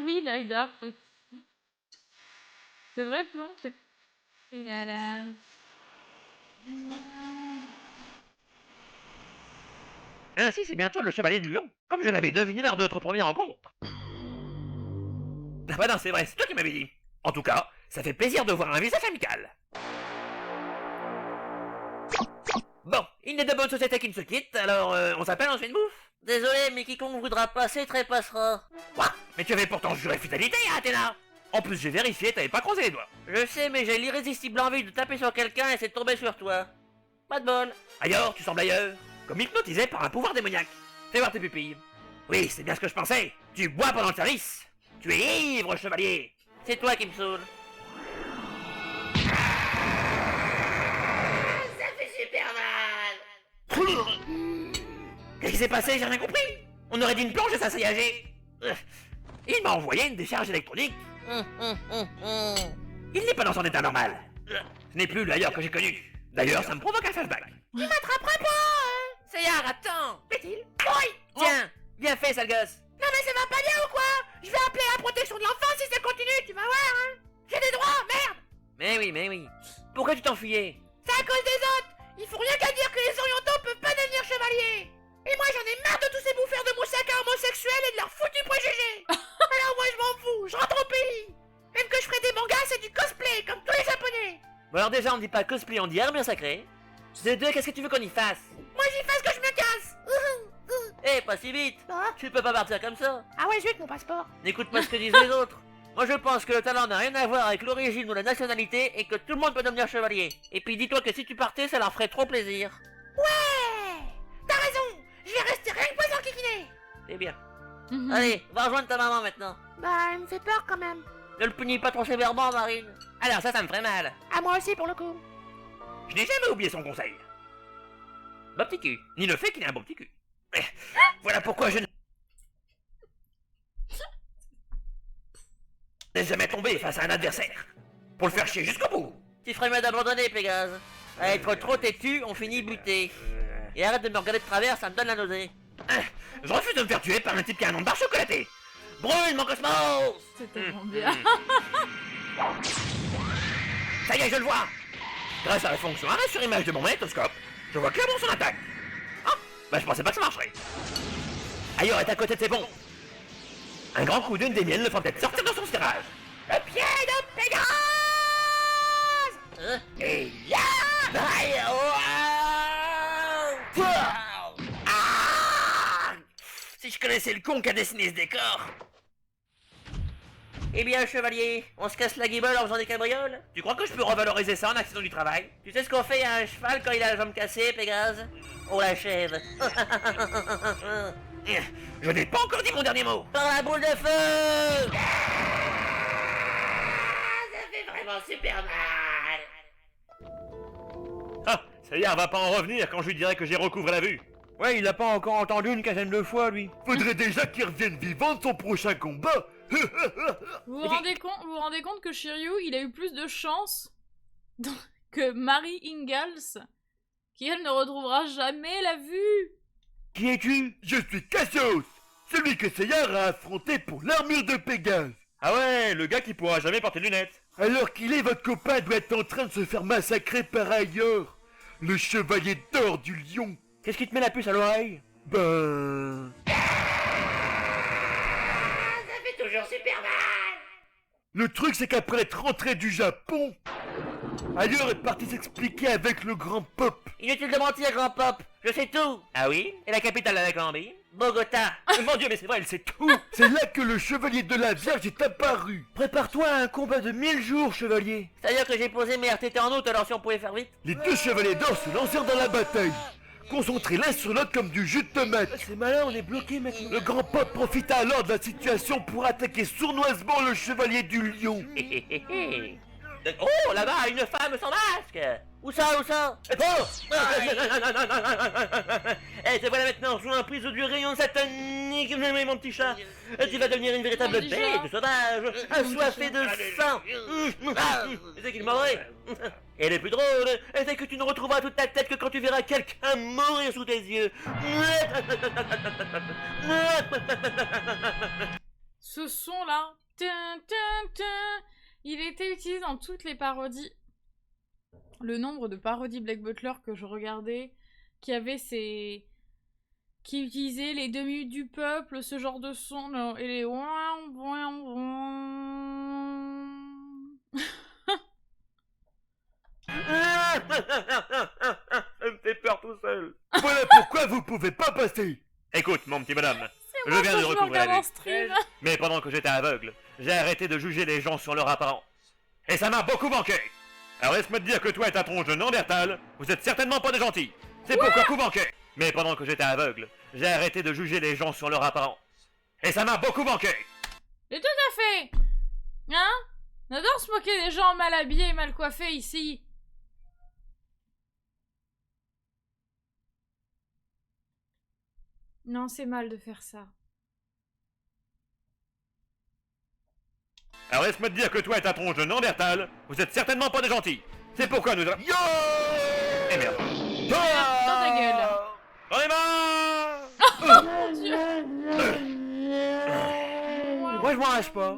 oui, là, il a. C'est vrai, non? Et là. Ainsi, c'est bien toi le chevalier du lion, comme je l'avais deviné lors de notre première rencontre. Ah bah non, c'est vrai, c'est toi qui m'avais dit. En tout cas, ça fait plaisir de voir un visage amical. Bon, il n'est de bonne société qui ne se quitte, alors on s'appelle, on se fait une bouffe. Désolé, mais quiconque voudra passer trépassera. Quoi? Mais tu avais pourtant juré fidélité à Athéna. En plus, j'ai vérifié, t'avais pas croisé les doigts. Je sais, mais j'ai l'irrésistible envie de taper sur quelqu'un et c'est de tomber sur toi. Pas de bol. Ailleurs, tu sembles ailleurs, comme hypnotisé par un pouvoir démoniaque. Fais voir tes pupilles. Oui, c'est bien ce que je pensais. Tu bois pendant le service. Tu es ivre, chevalier. C'est toi qui me saoule. Ça fait super mal. Qu'est-ce qui s'est passé? J'ai rien compris. On aurait dit une planche de s'assaillir. Il m'a envoyé une décharge électronique. Il n'est pas dans son état normal. Ce n'est plus l'ailleurs que j'ai connu. D'ailleurs, ça me provoque un flashback. Tu m'attraperas pas, hein. Seyard, attends. Plaît-il? Oui. Tiens, bien fait, sale gosse. Non mais ça va pas bien ou quoi? Je vais appeler la protection de l'enfant si ça continue, tu vas voir, hein. J'ai des droits, merde. Mais oui. Pourquoi tu t'enfuyais? C'est à cause des autres. Il faut rien qu'à dire que les orientaux peuvent pas devenir chevaliers. Et moi j'en ai marre de tous ces bouffeurs de moussaka homosexuels et de leurs foutus préjugés. Alors moi je m'en fous, je rentre au pays. Même que je ferai des mangas, c'est du cosplay, comme tous les japonais. Bon alors déjà, on dit pas cosplay, on dit armure sacrée. Ces deux, qu'est-ce que tu veux qu'on y fasse? Moi j'y fasse que je me casse. Eh, pas si vite. Ah. Tu peux pas partir comme ça. Ah ouais, zut, mon passeport. N'écoute pas ce que disent les autres. Moi je pense que le talent n'a rien à voir avec l'origine ou la nationalité et que tout le monde peut devenir chevalier. Et puis dis-toi que si tu partais, ça leur ferait trop plaisir. Ouais. T'as raison. Je vais rester rien que pas sans kikiner. C'est bien. Mhm. Allez, va rejoindre ta maman maintenant. Bah, elle me fait peur quand même. Ne le punis pas trop sévèrement, Marine. Alors ça me ferait mal. À moi aussi pour le coup. Je n'ai jamais oublié son conseil. Beau petit cul. Ni le fait qu'il ait un beau petit cul. Voilà pourquoi je ne laisse jamais tomber face à un adversaire. Pour le faire chier jusqu'au bout. Tu ferais mieux d'abandonner, Pégase. À être trop têtu, on finit buté. Et arrête de me regarder de travers, ça me donne la nausée. Je refuse de me faire tuer par un type qui a un nom de barre chocolaté. Brûle mon cosmos. C'est tellement bien. Ça y est, je le vois. Grâce à la fonction arrêt sur image de mon magnétoscope, je vois clairement son attaque. Ah, bah je pensais pas que ça marcherait. Ailleurs est à côté de ses bons. Un grand coup d'une des miennes le fera peut-être sortir de son serrage. Le pied de Pégase. Et ya. Aïe, oh, ah. Si je connaissais le con qui a dessiné ce décor. Eh bien, chevalier, on se casse la guibole en faisant des cabrioles? Tu crois que je peux revaloriser ça en accident du travail? Tu sais ce qu'on fait à un cheval quand il a la jambe cassée, Pégase? On l'achève. Je n'ai pas encore dit mon dernier mot. Par la boule de feu! Ça fait vraiment super mal. Ah, ça y est, on va pas en revenir quand je lui dirai que j'ai recouvré la vue. Ouais, il a pas encore entendu une quinzaine de fois, lui. Faudrait déjà qu'il revienne vivant de son prochain combat. Vous vous rendez compte que Shiryu, il a eu plus de chance que Mary Ingalls, qui elle ne retrouvera jamais la vue. Qui es-tu? Je suis Cassius, celui que Seyard a affronté pour l'armure de Pégase. Ah ouais, le gars qui pourra jamais porter de lunettes. Alors qu'il est, votre copain doit être en train de se faire massacrer par ailleurs. Le chevalier d'or du lion. Qu'est-ce qui te met la puce à l'oreille? Ben... Ça fait toujours super mal. Le truc, c'est qu'après être rentré du Japon, ailleurs est parti s'expliquer avec le grand pop. Inutile de mentir, grand pop. Je sais tout. Ah oui? Et la capitale de la Colombie? Bogota. Mon dieu, mais c'est vrai, elle sait tout. C'est là que le chevalier de la Vierge est apparu. Prépare-toi à un combat de 1000 jours, chevalier. C'est-à-dire que j'ai posé mes RTT en août, alors si on pouvait faire vite. Les deux chevaliers d'or se lancèrent dans la bataille, concentrés l'un sur l'autre comme du jus de tomate. C'est malin, on est bloqué maintenant. Le grand pop profita alors de la situation pour attaquer sournoisement le chevalier du lion. Oh, là-bas, une femme sans masque. Où ça, où ça? Oh. Eh, te voilà maintenant, sous l'emprise du rayon satanique, mais mon petit chat. Tu vas devenir une véritable Mon petit chat. bête sauvage, assoiffée de sang. C'est qu'il mordrait. Et le plus drôle, c'est que tu ne retrouveras toute ta tête que quand tu verras quelqu'un mourir sous tes yeux. Ce son-là, tin, tin, tin, il était utilisé dans toutes les parodies. Le nombre de parodies Black Butler que je regardais, qui avaient ces... qui utilisaient les 2 minutes du peuple, ce genre de son, là, et les... Ça me fait peur tout seul. Voilà pourquoi vous pouvez pas passer. Écoute, mon petit bonhomme, C'est je moi viens quand de je me recouvrer regarde la en vue. stream. Mais pendant que j'étais aveugle, j'ai arrêté de juger les gens sur leur apparence. Et ça m'a beaucoup manqué. Alors laisse-moi te dire que toi et ta tronche de Néandertal, vous êtes certainement pas des gentils. C'est pourquoi vous manquez. Mais pendant que j'étais aveugle, j'ai arrêté de juger les gens sur leur apparence. Et ça m'a beaucoup manqué. Et tout à fait. Hein? On adore se moquer des gens mal habillés et mal coiffés ici. Non, c'est mal de faire ça. Alors laisse-moi te dire que toi et ta tronche de Néandertal, vous êtes certainement pas des gentils. C'est pourquoi nous... Yo. Eh merde. Dans ta gueule. J'en ai marre. Oh mon dieu. Moi, je m'en lâche pas.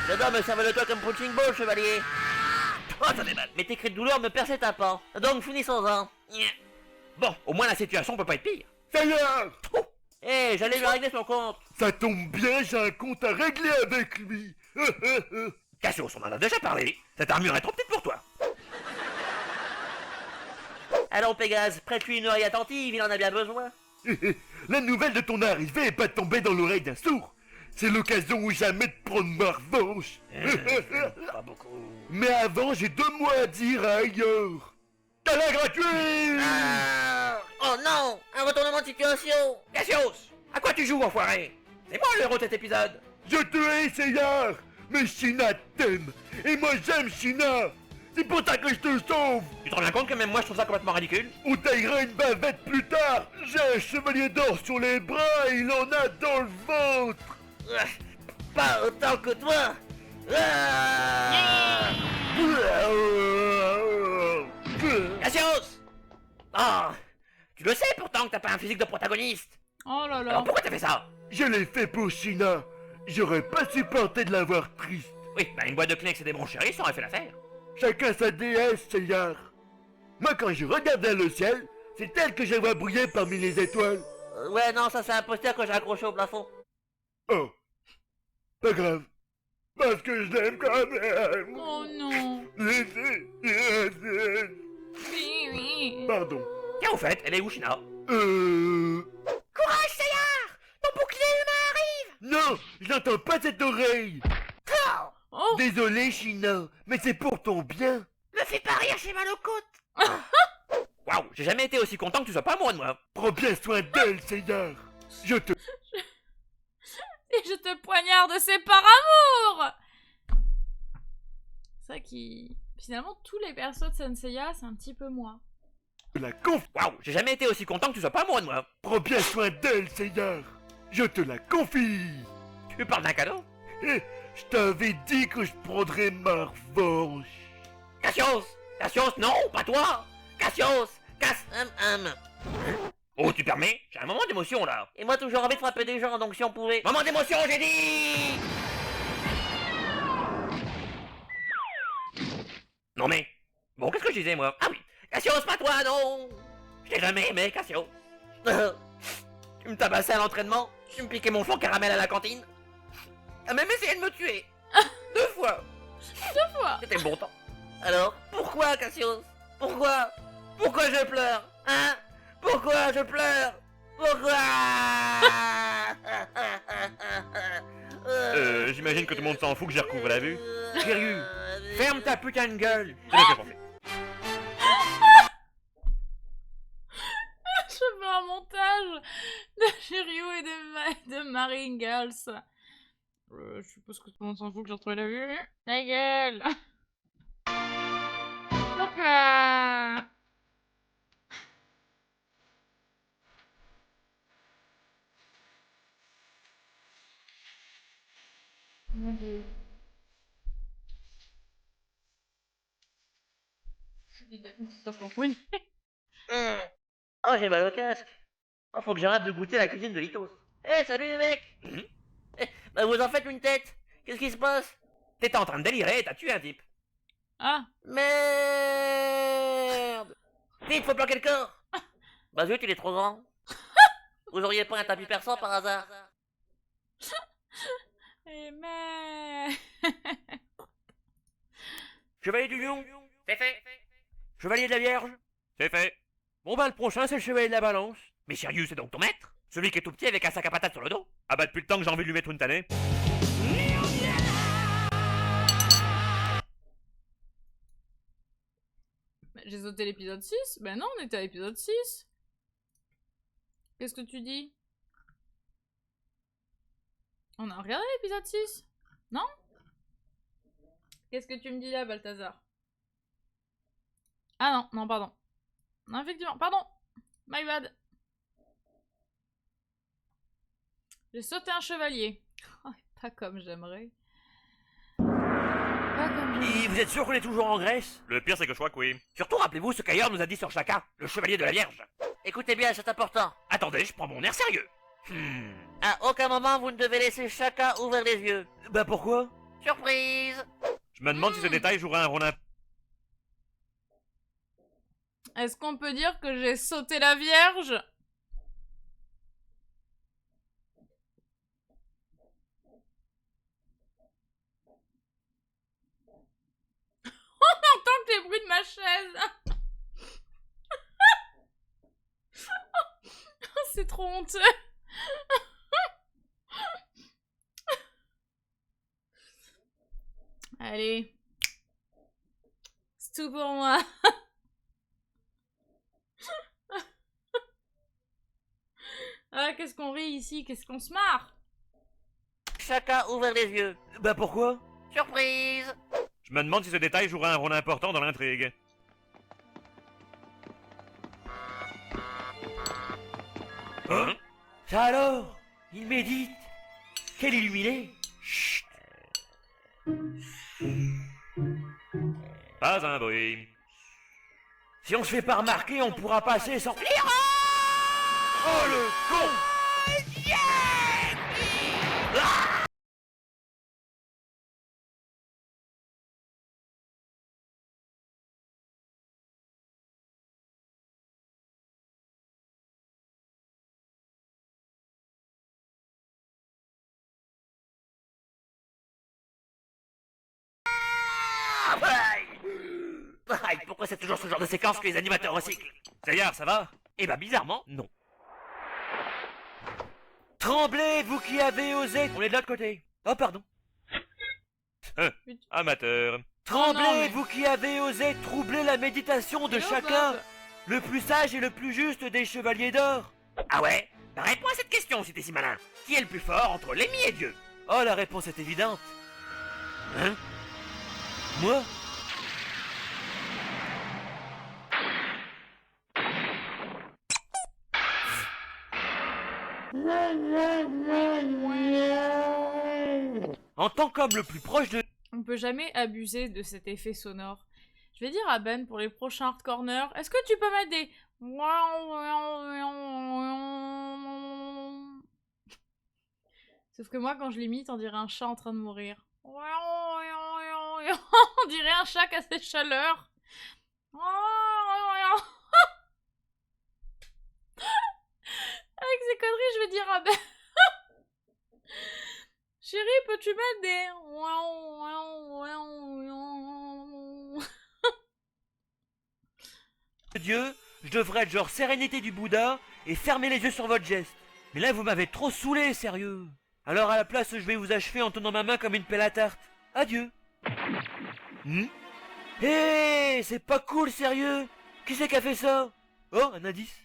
J'adore me servir de toi comme punching ball, chevalier. Oh, ça fait mal. Mais tes cris de douleur me percent les tympans. Donc finissons-en. Bon, au moins la situation peut pas être pire. Ça y est. Eh, j'allais lui régler son compte. Ça tombe bien, j'ai un compte à régler avec lui. Cassius, on en a déjà parlé. Cette armure est trop petite pour toi. Allons, Pégase, prête-lui une oreille attentive, il en a bien besoin. La nouvelle de ton arrivée est pas tombée dans l'oreille d'un sourd. C'est l'occasion ou jamais de prendre ma revanche. Pas beaucoup. Mais avant, j'ai 2 mots à dire ailleurs. Câlin gratuit. Oh non, un retournement de situation. Cassius, à quoi tu joues, enfoiré? C'est moi le héros de cet épisode. Je te hais, Seyar. Mais China t'aime. Et moi, j'aime China. C'est pour ça que je te sauve. Tu te rends bien compte que même moi je trouve ça complètement ridicule? On taillera une bavette plus tard. J'ai un chevalier d'or sur les bras et il en a dans le ventre. Pas autant que toi. Ah. Cassius! Ah, tu le sais pourtant que t'as pas un physique de protagoniste. Oh là là. Alors pourquoi t'as fait ça? Je l'ai fait pour China. J'aurais pas supporté de la voir triste. Oui, bah une boîte de Kleenex et des bons chéris, ça aurait fait l'affaire. Chacun sa déesse, Seyar. Moi, quand je regarde vers le ciel, c'est elle que je vois briller parmi les étoiles. Ouais, non, ça c'est un poster que j'ai accroché au plafond. Oh, pas grave. Parce que je l'aime quand même. Oh non. Pardon. Tiens, au fait, elle est où, China? Courage, Sayar. Ton bouclier humain arrive. Non, je n'entends pas cette oreille. Oh. Désolé, China, mais c'est pour ton bien. Me fais pas rire, j'ai mal aux côtes. Waouh, j'ai jamais été aussi content que tu sois pas amoureux de moi. Prends bien soin d'elle, Seyar. Je te... Et je te poignarde, c'est par amour. C'est vrai qui... Finalement, tous les persos de Senseiya, c'est un petit peu moi. la conf... Waouh, j'ai jamais été aussi content que tu sois pas amoureux de moi. Prends bien soin d'elle, Seyar. Je te la confie. Tu parles d'un cadeau? Eh, je t'avais dit que je prendrais ma revanche. Cassius! Cassius, non, pas toi! Cassius! Oh, tu permets? J'ai un moment d'émotion là. Et moi toujours envie de frapper des gens, donc si on pouvait... Moment d'émotion, j'ai dit! Non mais... Bon, qu'est-ce que je disais moi? Ah oui! Cassius, pas toi, non! Je t'ai jamais aimé, Cassius. Tu me tabassais à l'entraînement, tu me piquais mon fond caramel à la cantine. T'as même essayé de me tuer! 2 fois! 2 fois. C'était le bon temps. Alors, pourquoi, Cassius? Pourquoi? Pourquoi je pleure? Hein? Pourquoi je pleure? Pourquoi? J'imagine que tout le monde s'en fout que j'ai recouvert la vue. Kiryu, ferme ta putain de gueule! C'est ce que j'ai pensé. Je fais un montage de Shiryu et de Mary Ingalls. Je suppose que tout le monde s'en fout que j'ai retrouvé la vue. Ta gueule. Papa. Oui. Oh, j'ai mal au casque. Oh, faut que j'arrête de goûter la cuisine de Litos. Eh, salut les mecs! Bah vous en faites une tête. Qu'est-ce qui se passe? T'étais en train de délirer et t'as tué un type. Ah, Merde. Vite, faut planquer le corps. Bah zut, il est trop grand. Vous auriez pas un tapis persan par hasard? et mais... Chevalier du lion. C'est fait. Chevalier de la Vierge. C'est fait. Bon bah le prochain c'est le chevalier de la Balance. Mais Sirius c'est donc ton maître? Celui qui est tout petit avec un sac à patates sur le dos? Ah bah depuis le temps que j'ai envie de lui mettre une tannée. J'ai sauté l'épisode 6? Ben non, on était à l'épisode 6. Qu'est-ce que tu dis? On a regardé l'épisode 6? Non? Qu'est-ce que tu me dis là, Balthazar? Ah non, non, pardon. Non, effectivement, pardon. My bad. J'ai sauté un chevalier. Oh, pas comme j'aimerais. Pas comme j'aimerais. Et vous êtes sûr qu'on est toujours en Grèce? Le pire c'est que je crois que oui. Surtout rappelez-vous ce qu'ailleurs nous a dit sur Chaka, le chevalier de la Vierge. Écoutez bien, c'est important. Attendez, je prends mon air sérieux. À aucun moment vous ne devez laisser Chaka ouvrir les yeux. Bah pourquoi? Surprise. Je me demande si ce détail jouera un rôle Est-ce qu'on peut dire que j'ai sauté la Vierge? On entend que les bruits de ma chaise. C'est trop honteux. Allez. C'est tout pour moi. Ah, qu'est-ce qu'on rit ici? Qu'est-ce qu'on se marre? Chaka ouvrir les yeux. Bah pourquoi? Surprise. Je me demande si ce détail jouera un rôle important dans l'intrigue. Hein? Ça alors? Il médite? Quel illuminé? Chut! Pas un bruit. Si on se fait pas remarquer, on pourra passer sans... Oh le con! Aïe, pourquoi c'est toujours ce genre de séquence que les animateurs recyclent? D'ailleurs, ça va? Eh ben bizarrement, non. Tremblez, vous qui avez osé... On est de l'autre côté. Oh, pardon. Amateur. Tremblez, non, mais- vous qui avez osé troubler la méditation de Hello, chacun, Bob. le plus sage et le plus juste des chevaliers d'or. Ah ouais? Bah réponds à cette question si t'es si malin. Qui est le plus fort entre Lémi et Dieu? Oh, la réponse est évidente. Hein? Moi? En tant qu'homme le plus proche de... On peut jamais abuser de cet effet sonore. Je vais dire à Ben pour les prochains hard corners, est-ce que tu peux mettre des... Sauf que moi, quand je l'imite, on dirait un chat en train de mourir. On dirait un chat qui a ses chaleurs. Avec ces conneries, je vais dire à Ben... Chérie, peux-tu mettre des... Dieu, je devrais être genre sérénité du Bouddha et fermer les yeux sur votre geste. Mais là, vous m'avez trop saoulé, sérieux. Alors à la place, je vais vous achever en tenant ma main comme une pelle à tarte. Adieu. Hé, c'est pas cool, sérieux. Qui c'est qui a fait ça? Oh, un indice.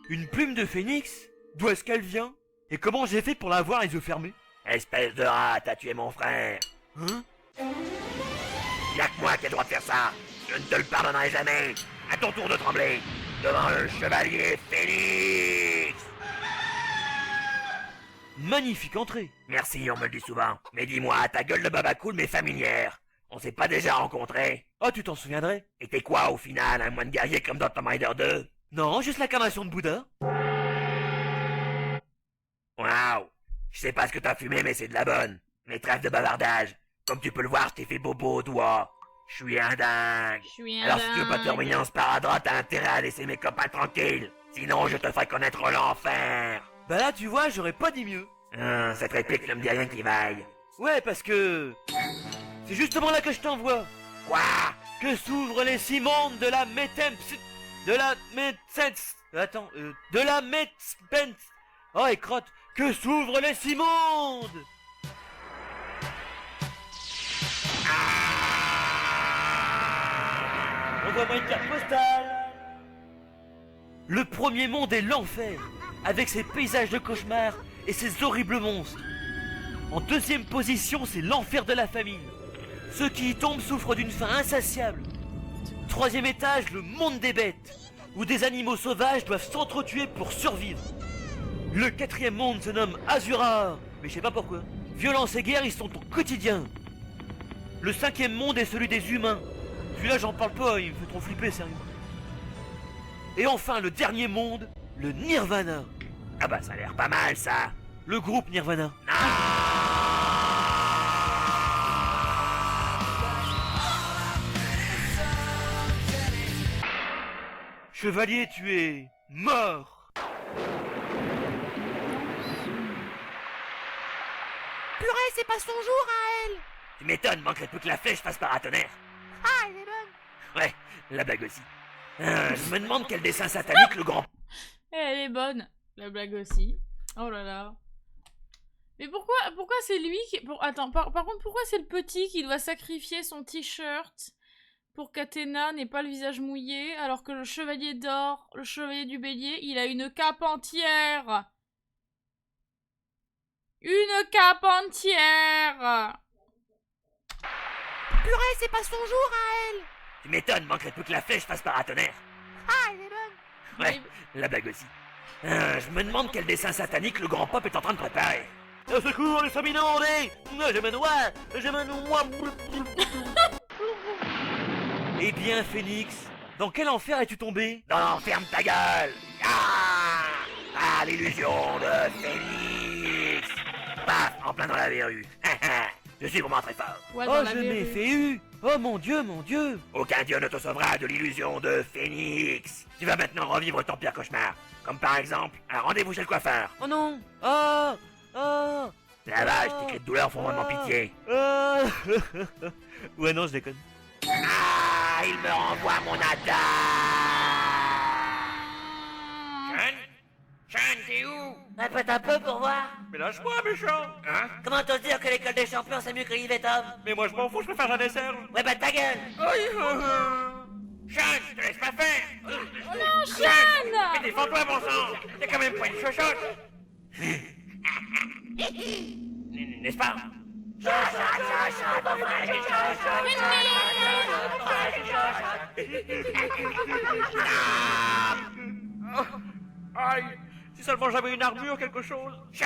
Une plume de phénix? D'où est-ce qu'elle vient? Et comment j'ai fait pour la voir les yeux fermés? Espèce de rat, t'as tué mon frère. Hein? Y'a que moi qui ai le droit de faire ça. Je ne te le pardonnerai jamais. À ton tour de trembler. Devant le chevalier Phénix. Magnifique entrée. Merci, on me le dit souvent. Mais dis-moi, ta gueule de baba cool mais familière. On s'est pas déjà rencontrés? Oh, tu t'en souviendrais? Et t'es quoi au final, un moine guerrier comme dans Tomb Raider 2? Non, juste l'incarnation de Bouddha. Waouh. Je sais pas ce que t'as fumé, mais c'est de la bonne. Mais trêve de bavardage. Comme tu peux le voir, je t'ai fait bobo au doigt. Je suis un dingue. Je suis un Alors si tu veux pas dingue. terminer en sparadrap, t'as intérêt à laisser mes copains tranquilles. Sinon, je te ferai connaître l'enfer. Bah là, tu vois, j'aurais pas dit mieux. Cette réplique ne me dit rien qui vaille. Ouais, parce que... C'est justement là que je t'envoie. Quoi? Que s'ouvrent les 6 mondes de la de la Attends, de la Oh, et crotte. Que s'ouvrent les 6 mondes. Envoie-moi une carte postale. Le premier monde est l'enfer, avec ses paysages de cauchemar et ses horribles monstres. En deuxième position, c'est l'enfer de la famine. Ceux qui y tombent souffrent d'une faim insatiable. Troisième étage, le monde des bêtes, où des animaux sauvages doivent s'entretuer pour survivre. Le quatrième monde se nomme Azura, mais je sais pas pourquoi. Violence et guerre, ils sont au quotidien. Le cinquième monde est celui des humains. Celui-là, j'en parle pas, il me fait trop flipper, sérieux. Et enfin, le dernier monde, le Nirvana. Ah bah ça a l'air pas mal ça. Le groupe Nirvana. Chevalier, tu es mort. Purée, c'est pas son jour à elle. Tu m'étonnes, manquerait plus que la flèche fasse paratonnerre. Ah, elle est bonne. Ouais, la blague aussi. Je me demande quel dessin satanique le grand... Elle est bonne. La blague aussi. Oh là là. Mais pourquoi c'est lui qui... Attends, par contre, pourquoi c'est le petit qui doit sacrifier son t-shirt pour qu'Athéna n'ait pas le visage mouillé, alors que le chevalier d'or, le chevalier du bélier, il a une cape entière. Une cape entière. Purée, c'est pas son jour à elle. Tu m'étonnes, manquerait plus que la flèche fasse paratonnerre. Ah, elle est bonne. Ouais, la blague aussi. Je me demande quel dessin satanique le grand pop est en train de préparer. Au secours, les familles inondées. Je me noie. Eh bien, Phénix, dans quel enfer es-tu tombé? Non, ferme ta gueule. Ah, l'illusion de Phénix. Paf, en plein dans la verrue. Je suis vraiment très fort. Ouais, Oh, dans la je m'ai verrue. fait eu. Oh mon dieu. Aucun dieu ne te sauvera de l'illusion de Phénix. Tu vas maintenant revivre ton pire cauchemar. Comme par exemple, un rendez-vous chez le coiffeur. Oh non. Ah. La vache, tes cris de douleur font vraiment pitié. Ouais, non, je déconne. Ah, il me renvoie mon attaque. Sean, t'es où? Répète un peu pour voir. Mais lâche-moi, méchant. Hein? Comment t'oses dire que l'école des champions c'est mieux que l'Ivetom? Mais moi, je m'en fous, je préfère un dessert. Ouais, bah ta gueule. Sean, je te laisse pas faire. Non, Sean! Mais défends-toi, bon sang. T'es quand même pas une chochotte. N'est-ce pas? Aïe. Si seulement j'avais une armure, quelque chose. Sean,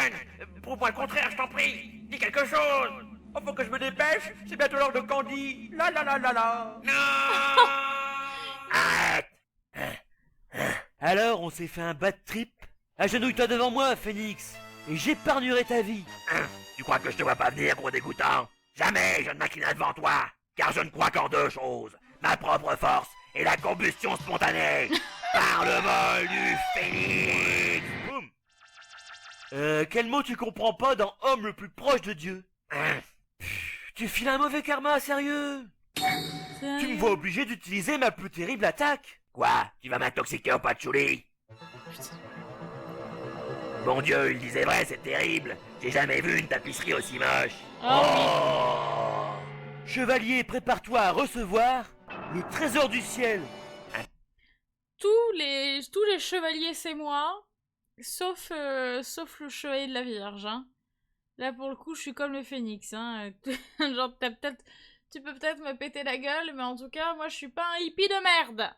prouve-moi le contraire, je t'en prie. Dis quelque chose. Oh, faut que je me dépêche. C'est bientôt l'heure de Candy. La. Non. Arrête. Alors, on s'est fait un bad trip. Agenouille-toi devant moi, Phénix, et j'épargnerai ta vie. Tu crois que je te vois pas venir, gros dégoûtant? Jamais je ne m'inclinerai devant toi, car je ne crois qu'en deux choses. Ma propre force et la combustion spontanée. Par le vol du phénix. Boum. Quel mot tu comprends pas dans homme le plus proche de Dieu? Tu files un mauvais karma, sérieux? Tu me vois obligé d'utiliser ma plus terrible attaque. Quoi? Tu vas m'intoxiquer au patchouli? Bon Dieu, il disait vrai, c'est terrible. J'ai jamais vu une tapisserie aussi moche. Oh, Chevalier, prépare-toi à recevoir le trésor du ciel. tous les chevaliers, c'est moi. Sauf le chevalier de la Vierge, hein. Là, pour le coup, je suis comme le phénix, hein. Genre, tu peux peut-être me péter la gueule, mais en tout cas, moi, je suis pas un hippie de merde.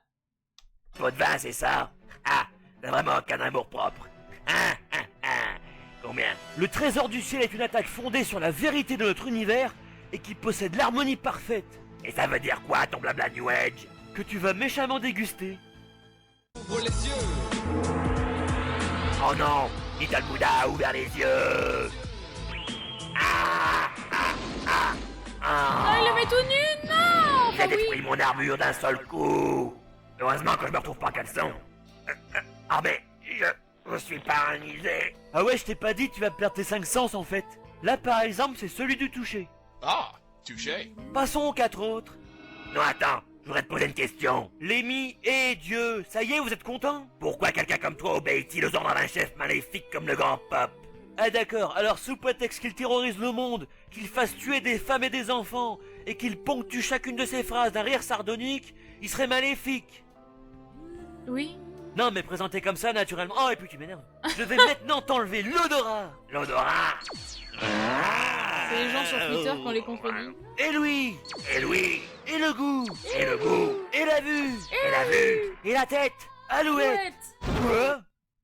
Pot de vin, c'est ça? Ah, t'as vraiment aucun amour propre. Combien? Le trésor du ciel est une attaque fondée sur la vérité de notre univers et qui possède l'harmonie parfaite, Et ça veut dire quoi, ton blabla New Age? que tu vas méchamment déguster. Oh non, Little Buddha a ouvert les yeux. Ah, il le met tout nu. Non. J'ai Enfin, oui. détruit mon armure d'un seul coup. Heureusement que je me retrouve pas en caleçon. Ah mais, je suis paralysé. Ah ouais, je t'ai pas dit, tu vas perdre tes 5 sens en fait. Là par exemple, c'est celui du toucher. Ah, touché. Passons aux 4 autres. Non, attends, je voudrais te poser une question. Lémi et Dieu, ça y est, vous êtes contents? Pourquoi quelqu'un comme toi obéit-il aux ordres d'un chef maléfique comme le grand Pop? Ah d'accord, alors sous prétexte qu'il terrorise le monde, qu'il fasse tuer des femmes et des enfants, et qu'il ponctue chacune de ses phrases d'un rire sardonique, il serait maléfique. Oui. Non mais présenté comme ça, naturellement... Oh et puis tu m'énerves. Je vais maintenant t'enlever l'odorat. L'odorat. C'est les gens sur Twitter qui ont les contredit. Et lui. Et lui. Et le goût. Et le goût. Et la vue. Et la vue. Et la tête. Alouette. Chouette. Quoi?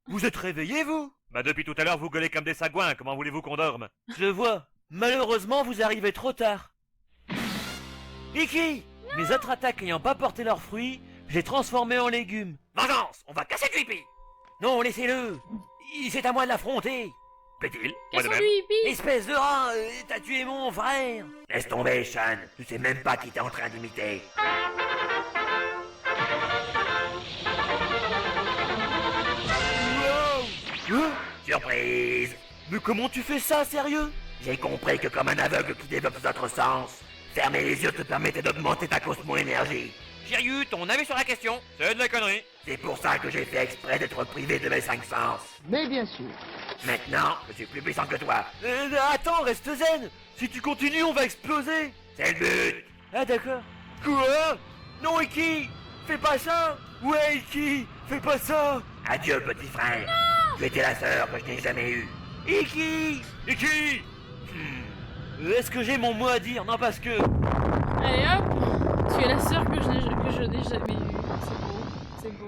Vous êtes réveillés vous? Bah depuis tout à l'heure vous gueulez comme des sagouins, comment voulez-vous qu'on dorme? Je vois. Malheureusement, vous arrivez trop tard. Iki, mes autres attaques ayant pas porté leurs fruits, j'ai transformé en légumes. Vengeance, on va casser Creepy. Non, laissez-le. C'est à moi de l'affronter. Plaît-il? Moi de même. Cassons-lui, hippie. Espèce de rat, t'as tué mon frère. Laisse tomber, Sean. Tu sais même pas qui t'es en train d'imiter. Wow. Hein? Surprise. Mais comment tu fais ça, sérieux? J'ai compris que comme un aveugle qui développe ses autres sens, fermer les yeux te permettait d'augmenter ta cosmo-énergie. Sérieux, ton avis sur la question? C'est de la connerie. C'est pour ça que j'ai fait exprès d'être privé de mes 5 sens. Mais bien sûr. Maintenant, je suis plus puissant que toi. Attends, reste zen. Si tu continues, on va exploser. C'est le but. Ah d'accord. Quoi? Non, Iki, fais pas ça. Ouais, Iki, fais pas ça. Adieu, petit frère. Tu étais la sœur que je n'ai jamais eue. Iki. Iki! Est-ce que j'ai mon mot à dire? Non, parce que... Allez hop. Tu es la sœur que je n'ai jamais eue. C'est beau. C'est beau.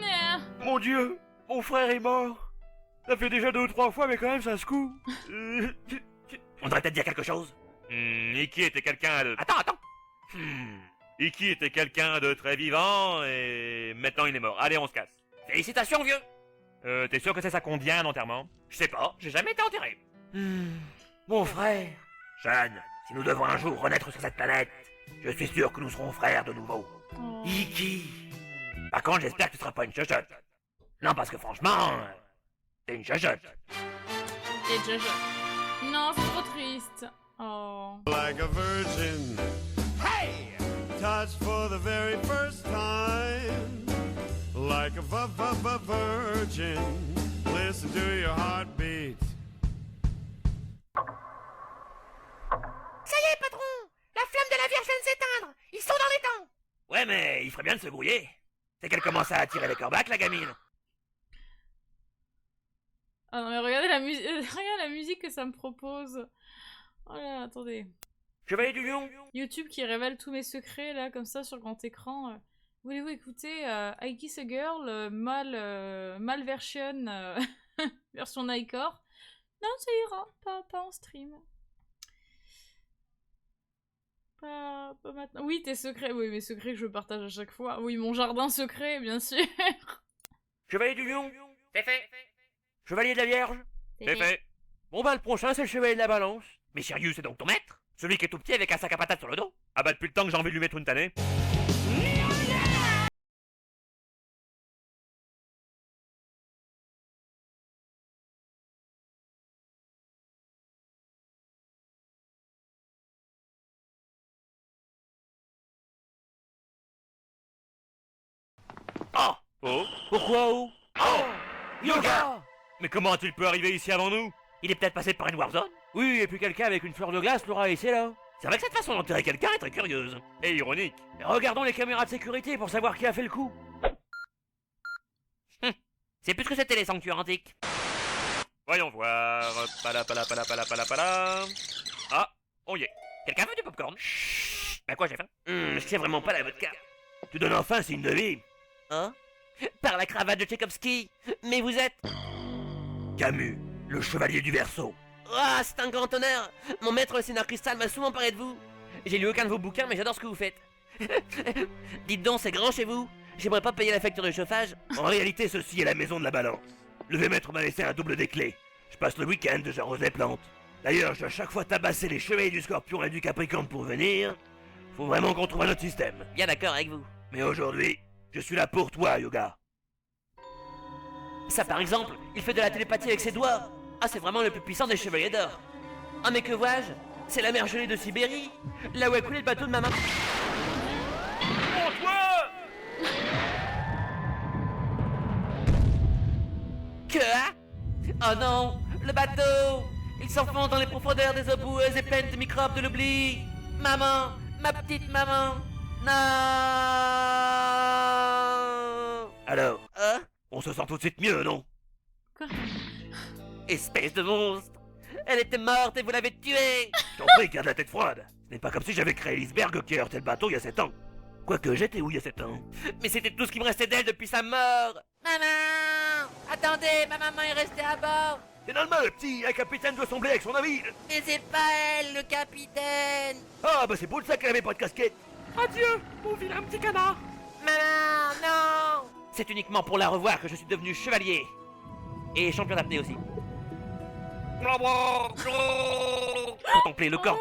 Nah. Mon Dieu, mon frère est mort. Ça fait déjà 2 ou 3 fois, mais quand même, ça se coud. On devrait peut-être dire quelque chose. Iki était quelqu'un de... Attends. Iki était quelqu'un de très vivant, et maintenant il est mort. Allez, on se casse. Félicitations, vieux. T'es sûr que c'est ça qu'on devient, un enterrement? Je sais pas, j'ai jamais été enterré. Mon frère. Sean, si nous devons un jour renaître sur cette planète, je suis sûr que nous serons frères de nouveau. Oh. Iki. Par contre, j'espère que tu seras pas une chochotte. Non, parce que franchement, t'es une chochotte. Et Jojo. Non, c'est trop triste. Oh. Like a virgin, hey, touched for the very first time. Like a virgin, listen to your heartbeat. Ça y est, patron! La flamme de la Vierge vient de s'éteindre! Ils sont dans les temps! Ouais, mais il ferait bien de se grouiller. C'est qu'elle commence à attirer les corbacs, la gamine. Ah non, mais regardez la musique. Regarde la musique que ça me propose. Oh là, attendez. Chevalier du Lion. YouTube qui révèle tous mes secrets, là, comme ça, sur grand écran. Voulez-vous écouter I Kiss a Girl, mal version, version Nightcore? Non, ça ira, pas en stream. Pas maintenant. Oui, tes secrets, oui, mes secrets que je partage à chaque fois. Oui, mon jardin secret, bien sûr. Chevalier du Lion. C'est fait. Chevalier de la Vierge. C'est fait. Bon bah le prochain c'est le Chevalier de la Balance. Mais sérieux, c'est donc ton maître? Celui qui est tout petit avec un sac à patates sur le dos? Ah bah depuis le temps que j'ai envie de lui mettre une tannée. Oh! Oh! Pourquoi oh? Oh! Yoga. Mais comment a-t-il pu arriver ici avant nous? Il est peut-être passé par une warzone? Oui, et puis quelqu'un avec une fleur de glace l'aura laissé là. C'est vrai que cette façon d'enterrer quelqu'un est très curieuse. Et ironique. Regardons les caméras de sécurité pour savoir qui a fait le coup. C'est plus que c'était les sanctuaires antiques. Voyons voir. Pala. Ah, on y est. Quelqu'un veut du popcorn? Chut. Bah quoi, j'ai faim? Je tiens vraiment pas la vodka. Tu donnes enfin signe de vie. Hein? Par la cravate de Tchaïkovski. Mais vous êtes... Camus, le chevalier du Verseau. Ah, c'est un grand honneur. Mon maître le Seigneur Cristal m'a souvent parlé de vous. J'ai lu aucun de vos bouquins, mais j'adore ce que vous faites. Dites donc, c'est grand chez vous? J'aimerais pas payer la facture de chauffage. En réalité, ceci est la maison de la balance. Le vieux maître m'a laissé un double des clés. Je passe le week-end, j'arrose les plantes. D'ailleurs, je dois chaque fois tabasser les chevaliers du Scorpion et du Capricorne pour venir. Faut vraiment qu'on trouve un autre système. Bien d'accord avec vous. Mais aujourd'hui, je suis là pour toi, Yoga. Ça par exemple, il fait de la télépathie avec ses doigts. Ah, c'est vraiment le plus puissant des chevaliers d'or. Ah, mais que vois-je? C'est la mer gelée de Sibérie, là où a coulé le bateau de ma maman. Que? Oh non, le bateau! Il s'enfonce dans les profondeurs des eaux boueuses et pleines de microbes de l'oubli. Maman, ma petite maman. Non! Alors, Hein? on se sent tout de suite mieux, non? Quoi? Espèce de monstre! Elle était morte et vous l'avez tuée! Je t'en prie, garde la tête froide. Ce n'est pas comme si j'avais créé l'iceberg qui a heurté le bateau il y a 7 ans. Quoique, j'étais où il y a 7 ans? Mais c'était tout ce qui me restait d'elle depuis sa mort! Maman! Attendez, ma maman est restée à bord! Finalement, le petit, un capitaine doit sembler avec son navire. Mais c'est pas elle, le capitaine! Ah, bah c'est pour ça qu'elle avait pas de casquette. Adieu, mon vilain petit canard. Maman, non! C'est uniquement pour la revoir que je suis devenu chevalier. Et champion d'apnée aussi. Contemplez le corps.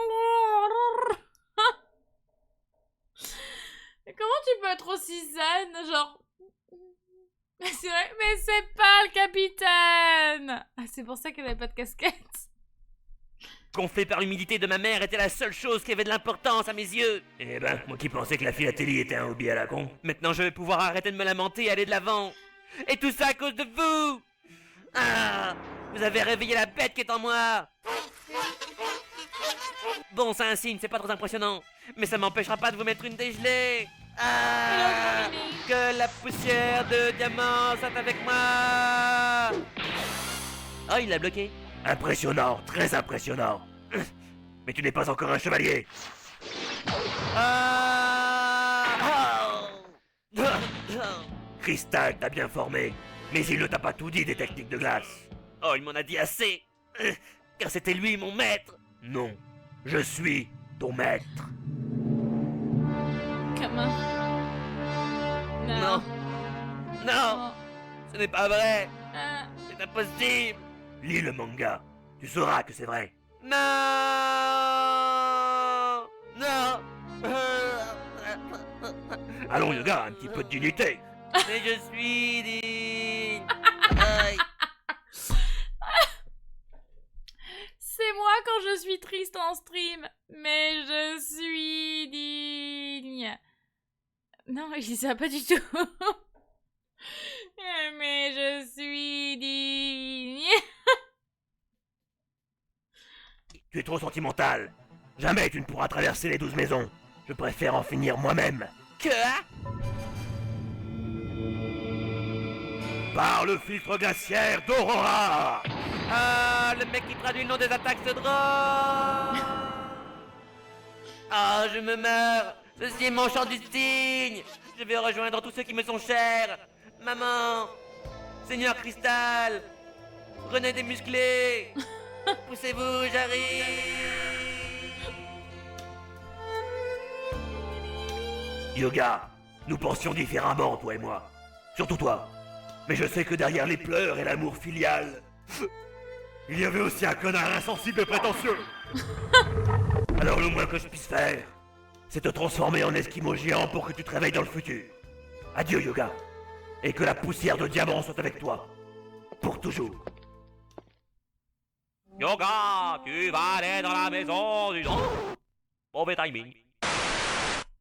Comment tu peux être aussi zen, genre... C'est vrai, mais c'est pas le capitaine. Ah, c'est pour ça qu'elle avait pas de casquette. Gonflé par l'humidité de ma mère était la seule chose qui avait de l'importance à mes yeux. Eh ben, moi qui pensais que la philatélie était un hobby à la con. Maintenant je vais pouvoir arrêter de me lamenter et aller de l'avant. Et tout ça à cause de vous! Ah! Vous avez réveillé la bête qui est en moi! Bon, c'est un signe, c'est pas trop impressionnant. Mais ça m'empêchera pas de vous mettre une dégelée! Ah! Que la poussière de diamant soit avec moi! Oh, il l'a bloqué. Impressionnant, très impressionnant. Mais tu n'es pas encore un chevalier. Ah! Cristal t'a bien formé, mais il ne t'a pas tout dit des techniques de glace. Oh, il m'en a dit assez! Car c'était lui mon maître! Non, je suis ton maître. Comment? Non! Non! Ce n'est pas vrai! Ah. C'est impossible! Lis le manga, tu sauras que c'est vrai. Non! Non! Allons Yoga, un petit peu de dignité. Mais je suis digne! Aïe. C'est moi quand je suis triste en stream, mais je suis digne. Non, je dis ça pas du tout. Mais je suis digne. Tu es trop sentimental. Jamais tu ne pourras traverser les 12 maisons. Je préfère en finir moi-même. Que? Par le filtre glaciaire d'Aurora. Ah, le mec qui traduit le nom des attaques de drone! Ah, je me meurs! Ceci est mon chant du cygne! Je vais rejoindre tous ceux qui me sont chers! Maman! Seigneur Cristal! René des musclés! Poussez-vous, j'arrive! Yoga, nous pensions différemment, toi et moi. Surtout toi. Mais je sais que derrière les pleurs et l'amour filial, il y avait aussi un connard insensible et prétentieux. Alors le moins que je puisse faire, c'est te transformer en esquimau géant pour que tu te réveilles dans le futur. Adieu, Yoga. Et que la poussière de diamant soit avec toi. Pour toujours. Yoga, tu vas aller dans la maison du... Oh, mauvais timing.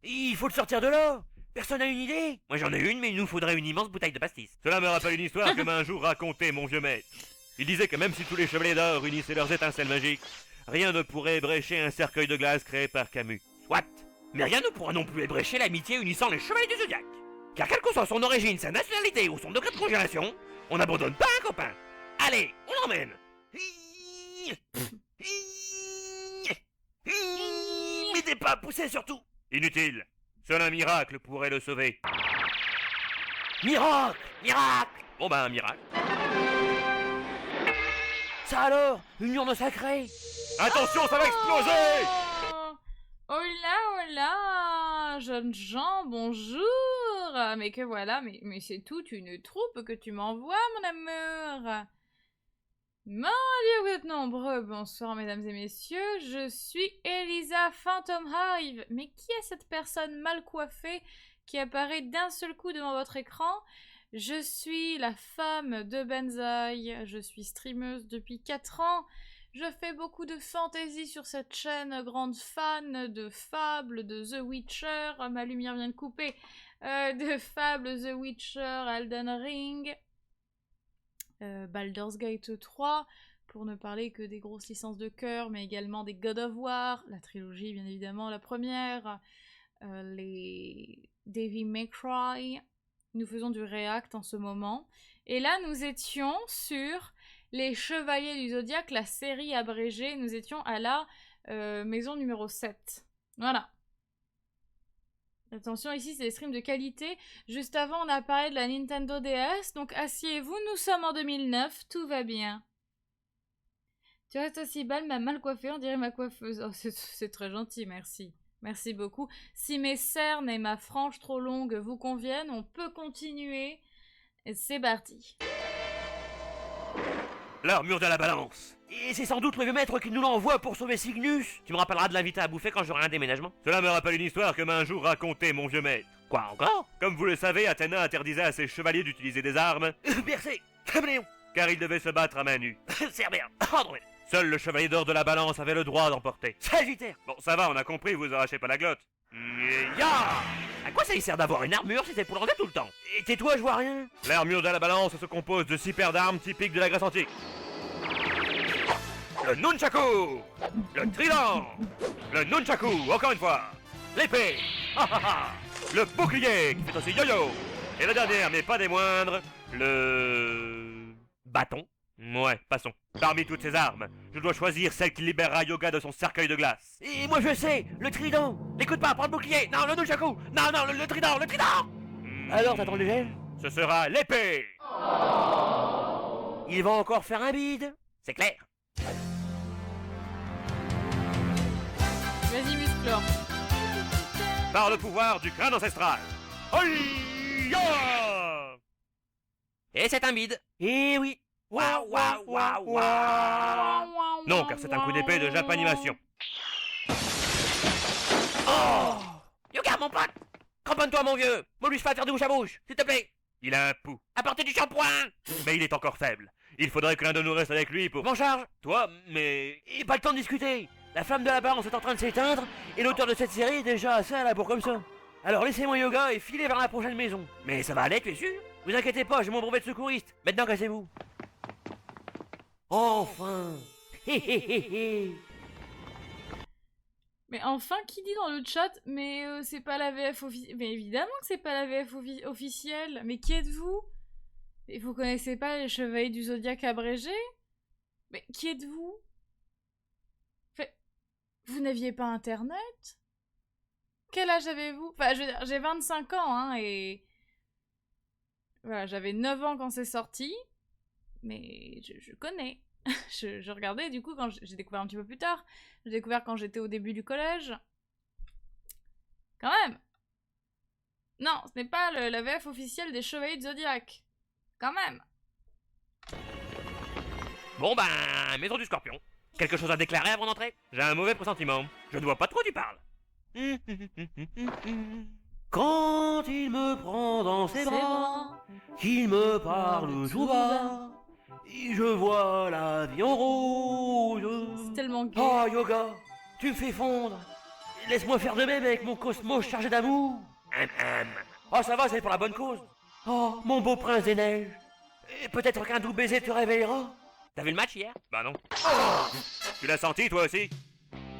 Il faut le sortir de là. Personne n'a une idée? Moi j'en ai une, mais il nous faudrait une immense bouteille de pastis. Cela me rappelle une histoire que m'a un jour racontée mon vieux maître. Il disait que même si tous les chevaliers d'or unissaient leurs étincelles magiques, rien ne pourrait ébrécher un cercueil de glace créé par Camus. Soit. Mais rien ne pourra non plus ébrécher l'amitié unissant les chevaliers du Zodiaque. Car quelle que soit son origine, sa nationalité ou son degré de congélation, on n'abandonne pas un copain. Allez, on l'emmène. M'aidez pas à pousser surtout. Inutile. Seul un miracle pourrait le sauver. Miracle, miracle. Bon ben, un miracle. Ça alors? Une urne sacrée? Attention, ça va exploser! Oh là, oh là, jeunes gens, bonjour. Mais que voilà, mais c'est toute une troupe que tu m'envoies, mon amour. Mon Dieu, vous êtes nombreux. Bonsoir, mesdames et messieurs. Je suis Elisa Phantom Hive. Mais qui est cette personne mal coiffée qui apparaît d'un seul coup devant votre écran? Je suis la femme de Benzaï. Je suis streameuse depuis 4 ans. Je fais beaucoup de fantasy sur cette chaîne. Grande fan de Fables, de The Witcher. Ma lumière vient de couper. De Fables, The Witcher, Elden Ring. Baldur's Gate 3, pour ne parler que des grosses licences de cœur, mais également des God of War, la trilogie bien évidemment, la première, les Devil May Cry. Nous faisons du React en ce moment. Et là, nous étions sur les Chevaliers du Zodiaque, la série abrégée. Nous étions à la maison numéro 7. Voilà. Attention, ici, c'est des streams de qualité. Juste avant, on a parlé de la Nintendo DS. Donc, asseyez-vous, nous sommes en 2009. Tout va bien. Tu restes aussi belle, mais mal coiffée, on dirait ma coiffeuse. Oh, c'est très gentil, merci. Merci beaucoup. Si mes cernes et ma frange trop longue vous conviennent, on peut continuer. Et c'est parti. L'armure de la balance. Et c'est sans doute le vieux maître qui nous l'envoie pour sauver Cygnus. Tu me rappelleras de l'inviter à bouffer quand j'aurai un déménagement. Cela me rappelle une histoire que m'a un jour racontée mon vieux maître. Quoi encore? Comme vous le savez, Athéna interdisait à ses chevaliers d'utiliser des armes, Bercé, caméléon, car ils devaient se battre à main nue. Cerbère, Andromède, Seul le chevalier d'or de la balance avait le droit d'emporter. Sagittaire. Bon, ça va, on a compris, vous arrachez pas la glotte. Ya! À quoi ça y sert d'avoir une armure si c'est pour l'enlever tout le temps? Et tais-toi, je vois rien. L'armure de la balance se compose de 6 paires d'armes typiques de la Grèce antique. Le nunchaku, le trident, le nunchaku, encore une fois, l'épée, le bouclier qui fait aussi yo-yo, et la dernière, mais pas des moindres, le bâton. Ouais, passons. Parmi toutes ces armes, je dois choisir celle qui libérera Yoga de son cercueil de glace. Et moi je sais, le trident. N'écoute pas, prends le bouclier! Non, le nunchaku! Non, non, le trident, le trident! Alors t'attends le gel? Ce sera l'épée. Il va encore faire un bide. C'est clair. Vas-y, Musclor. Par le pouvoir du crâne ancestral. Aïe-ya! Et c'est un bide. Eh oui. Waouh, waouh, waouh, waouh! Non, car c'est un coup d'épée de Japanimation. Oh! Yoga, mon pote! Cramponne-toi, mon vieux! Moi, lui, je fais faire de bouche à bouche, s'il te plaît! Il a un pouls, Apportez du shampoing! mais il est encore faible. Il faudrait que l'un de nous reste avec lui pour... M'en charge. Toi, mais... Et pas le temps de discuter. La flamme de la balance est en train de s'éteindre et l'auteur de cette série est déjà assez à la bourre comme ça. Alors laissez-moi Yoga et filez vers la prochaine maison. Mais ça va aller, tu es sûr? Vous inquiétez pas, j'ai mon brevet de secouriste. Maintenant cassez-vous. Enfin. Hé hé hé hé. Mais enfin, qui dit dans le chat, mais c'est pas la VF officielle. Mais évidemment que c'est pas la VF officielle. Mais qui êtes-vous? Et vous connaissez pas les Chevaliers du Zodiaque abrégé? Mais qui êtes-vous? Vous n'aviez pas internet? Quel âge avez-vous? Enfin, je veux dire, j'ai 25 ans, hein, et... Voilà, j'avais 9 ans quand c'est sorti, mais je connais. je regardais, du coup, quand j'ai découvert un petit peu plus tard. J'ai découvert quand j'étais au début du collège. Quand même! Non, ce n'est pas la VF officielle des Chevaliers de Zodiac. Quand même! Bon ben, maison du scorpion. Quelque chose à déclarer avant d'entrer? J'ai un mauvais pressentiment. Je ne vois pas trop tu parles. Quand il me prend dans ses bras, qu'il me parle tout bas, et je vois la vie en rose. C'est tellement gay. Oh Yoga, tu me fais fondre. Laisse-moi faire de même avec mon cosmos chargé d'amour. Oh ça va, c'est pour la bonne cause. Oh, mon beau prince des neiges. Et peut-être qu'un doux baiser te réveillera. T'as vu le match hier? Bah non. Tu l'as senti, toi aussi?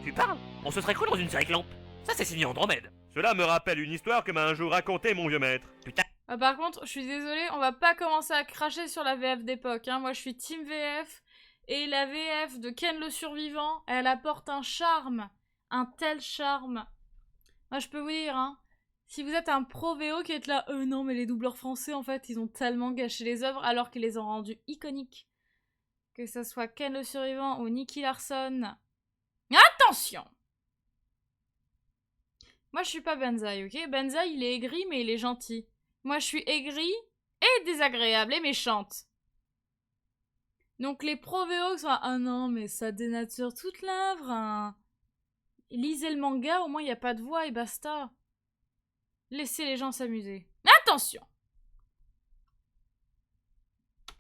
Tu parles? On se serait cru dans une série Clamp. Ça, c'est signé Andromède. Cela me rappelle une histoire que m'a un jour racontée mon vieux maître. Putain. Ah, par contre, je suis désolée, on va pas commencer à cracher sur la VF d'époque. Hein. Moi, je suis Team VF. Et la VF de Ken le Survivant, elle apporte un charme. Un tel charme. Moi, je peux vous dire, hein. Si vous êtes un pro VO qui êtes là, non, mais les doubleurs français, en fait, ils ont tellement gâché les œuvres alors qu'ils les ont rendues iconiques. Que ce soit Ken le Survivant ou Nicky Larson. Attention! Moi, je suis pas Benzaï, ok? Benzaï, il est aigri, mais il est gentil. Moi, je suis aigrie et désagréable et méchante. Donc les pro-VO sont ah non, mais ça dénature toute l'œuvre. Hein. Lisez le manga, au moins il n'y a pas de voix et basta. Laissez les gens s'amuser. Attention!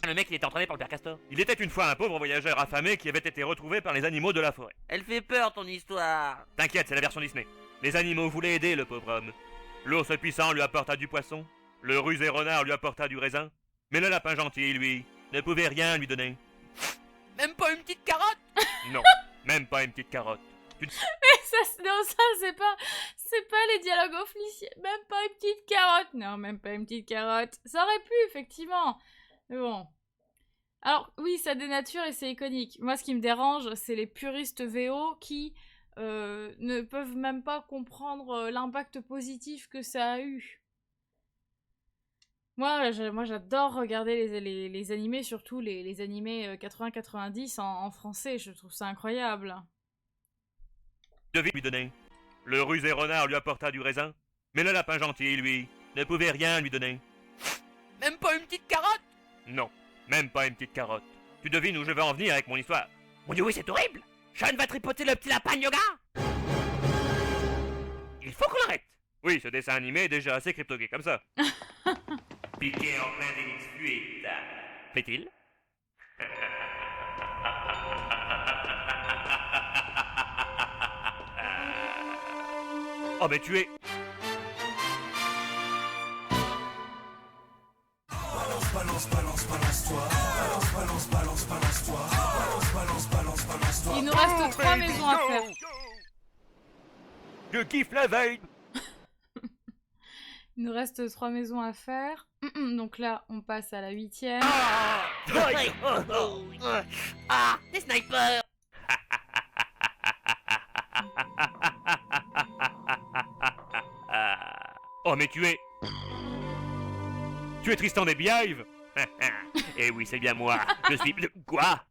Le mec, il était entraîné par le père Castor. Il était une fois un pauvre voyageur affamé qui avait été retrouvé par les animaux de la forêt. Elle fait peur, ton histoire. T'inquiète, c'est la version Disney. Les animaux voulaient aider le pauvre homme. L'ours puissant lui apporta du poisson, le rusé renard lui apporta du raisin, mais le lapin gentil, lui, ne pouvait rien lui donner. Même pas une petite carotte? Non, même pas une petite carotte. Non, ça c'est pas les dialogues officiels. Même pas une petite carotte. Non, même pas une petite carotte. Ça aurait pu, effectivement. Mais bon. Alors, oui, ça dénature et c'est iconique. Moi, ce qui me dérange, c'est les puristes VO qui ne peuvent même pas comprendre l'impact positif que ça a eu. Moi, j'adore regarder les animés, surtout les animés 80-90 en français. Je trouve ça incroyable. Devait lui donner. Le rusé renard lui apporta du raisin, mais le lapin gentil, lui, ne pouvait rien lui donner. Même pas une petite carotte? Non, même pas une petite carotte. Tu devines où je veux en venir avec mon histoire. Mon dieu, oui, c'est horrible. Sean va tripoter le petit lapin de yoga. Il faut qu'on arrête. Oui, ce dessin animé est déjà assez cryptogué comme ça. Piqué en plein délit de fuite. Plaît-il? Oh, mais tu es... Il nous reste 3 maisons à faire. Je kiffe la veille. Il nous reste 3 maisons à faire. Donc là, on passe à la 8e. Ah, des snipers. Oh, mais tu es... Tu es Tristan des Beehive. Eh oui, c'est bien moi. Je suis... Quoi?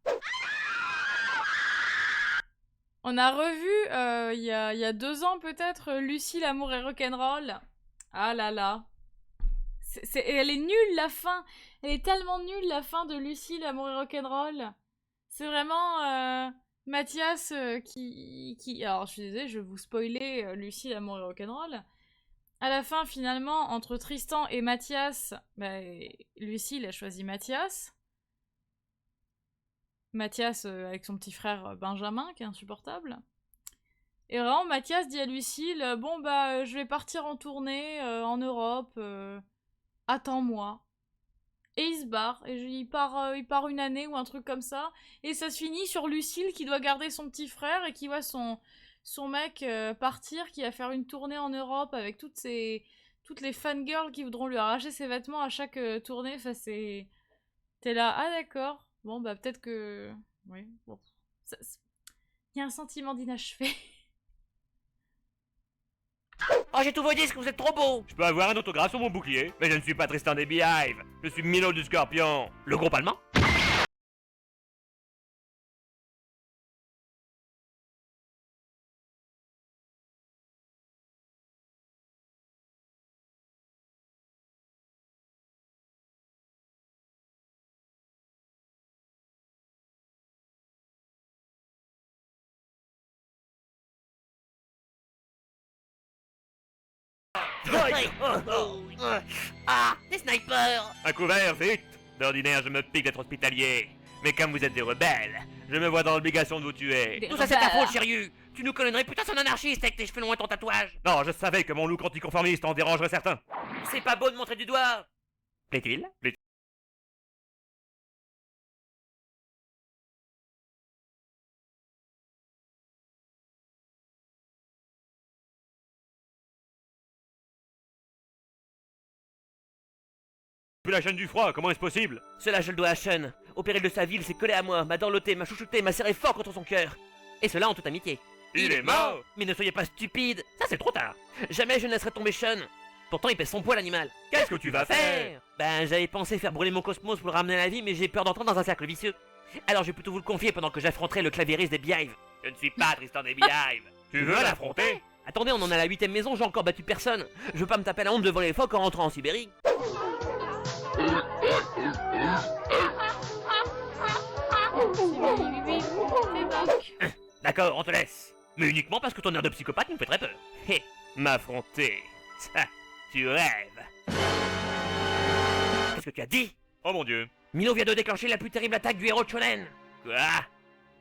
On a revu, il y a 2 ans peut-être, Lucie, l'amour et rock'n'roll. Ah là là. Elle est nulle, la fin. Elle est tellement nulle, la fin de Lucie, l'amour et rock'n'roll. C'est vraiment Mathias qui... Alors, je suis désolée, je vais vous spoiler Lucie, l'amour et rock'n'roll. À la fin, finalement, entre Tristan et Mathias, bah, Lucie, il a choisi Mathias. Mathias avec son petit frère Benjamin, qui est insupportable. Et vraiment, Mathias dit à Lucille, bon bah, je vais partir en tournée en Europe, attends-moi. Et il se barre, et il part une année ou un truc comme ça, et ça se finit sur Lucille qui doit garder son petit frère et qui voit son mec partir, qui va faire une tournée en Europe avec toutes les fangirls qui voudront lui arracher ses vêtements à chaque tournée. Enfin, c'est... T'es là, ah d'accord, bon bah peut-être que... Oui, bon... Il y a un sentiment d'inachevé. Oh, j'ai tous vos disques, vous êtes trop beaux. Je peux avoir un autographe sur mon bouclier, mais je ne suis pas Tristan des Beehive. Je suis Milo du Scorpion. Le groupe allemand? Ah, des snipers. Un couvert, vite. D'ordinaire, je me pique d'être hospitalier. Mais comme vous êtes des rebelles, je me vois dans l'obligation de vous tuer. Tout ça, c'est ta faute, Shiryu. Tu nous connais une réputation d'anarchiste avec tes cheveux longs et ton tatouage. Non, je savais que mon look anticonformiste en dérangerait certains. C'est pas beau de montrer du doigt. Plaît-il? Plus la chaîne du froid, comment est-ce possible? Cela, je le dois à Sean. Au péril de sa vie, il s'est collé à moi, m'a dorloté, m'a chouchouté, m'a serré fort contre son cœur. Et cela en toute amitié. Il est mort. Mais ne soyez pas stupide, ça c'est trop tard. Jamais je ne laisserai tomber Sean. Pourtant, il pèse son poids, l'animal. Qu'est-ce que tu vas faire? Ben, j'avais pensé faire brûler mon cosmos pour le ramener à la vie, mais j'ai peur d'entrer dans un cercle vicieux. Alors je vais plutôt vous le confier pendant que j'affronterai le clavieriste des Beehive. Je ne suis pas Tristan des Beehive. Tu veux l'affronter? Attendez, on en est à la 8ème maison, j'ai encore battu personne. Je veux pas me taper la honte devant les phoques en rentrant en Sibérie. D'accord, on te laisse. Mais uniquement parce que ton air de psychopathe nous fait très peur. Hé, m'affronter. Ça, tu rêves. Qu'est-ce que tu as dit? Oh mon dieu. Mino vient de déclencher la plus terrible attaque du héros de Shonen. Quoi?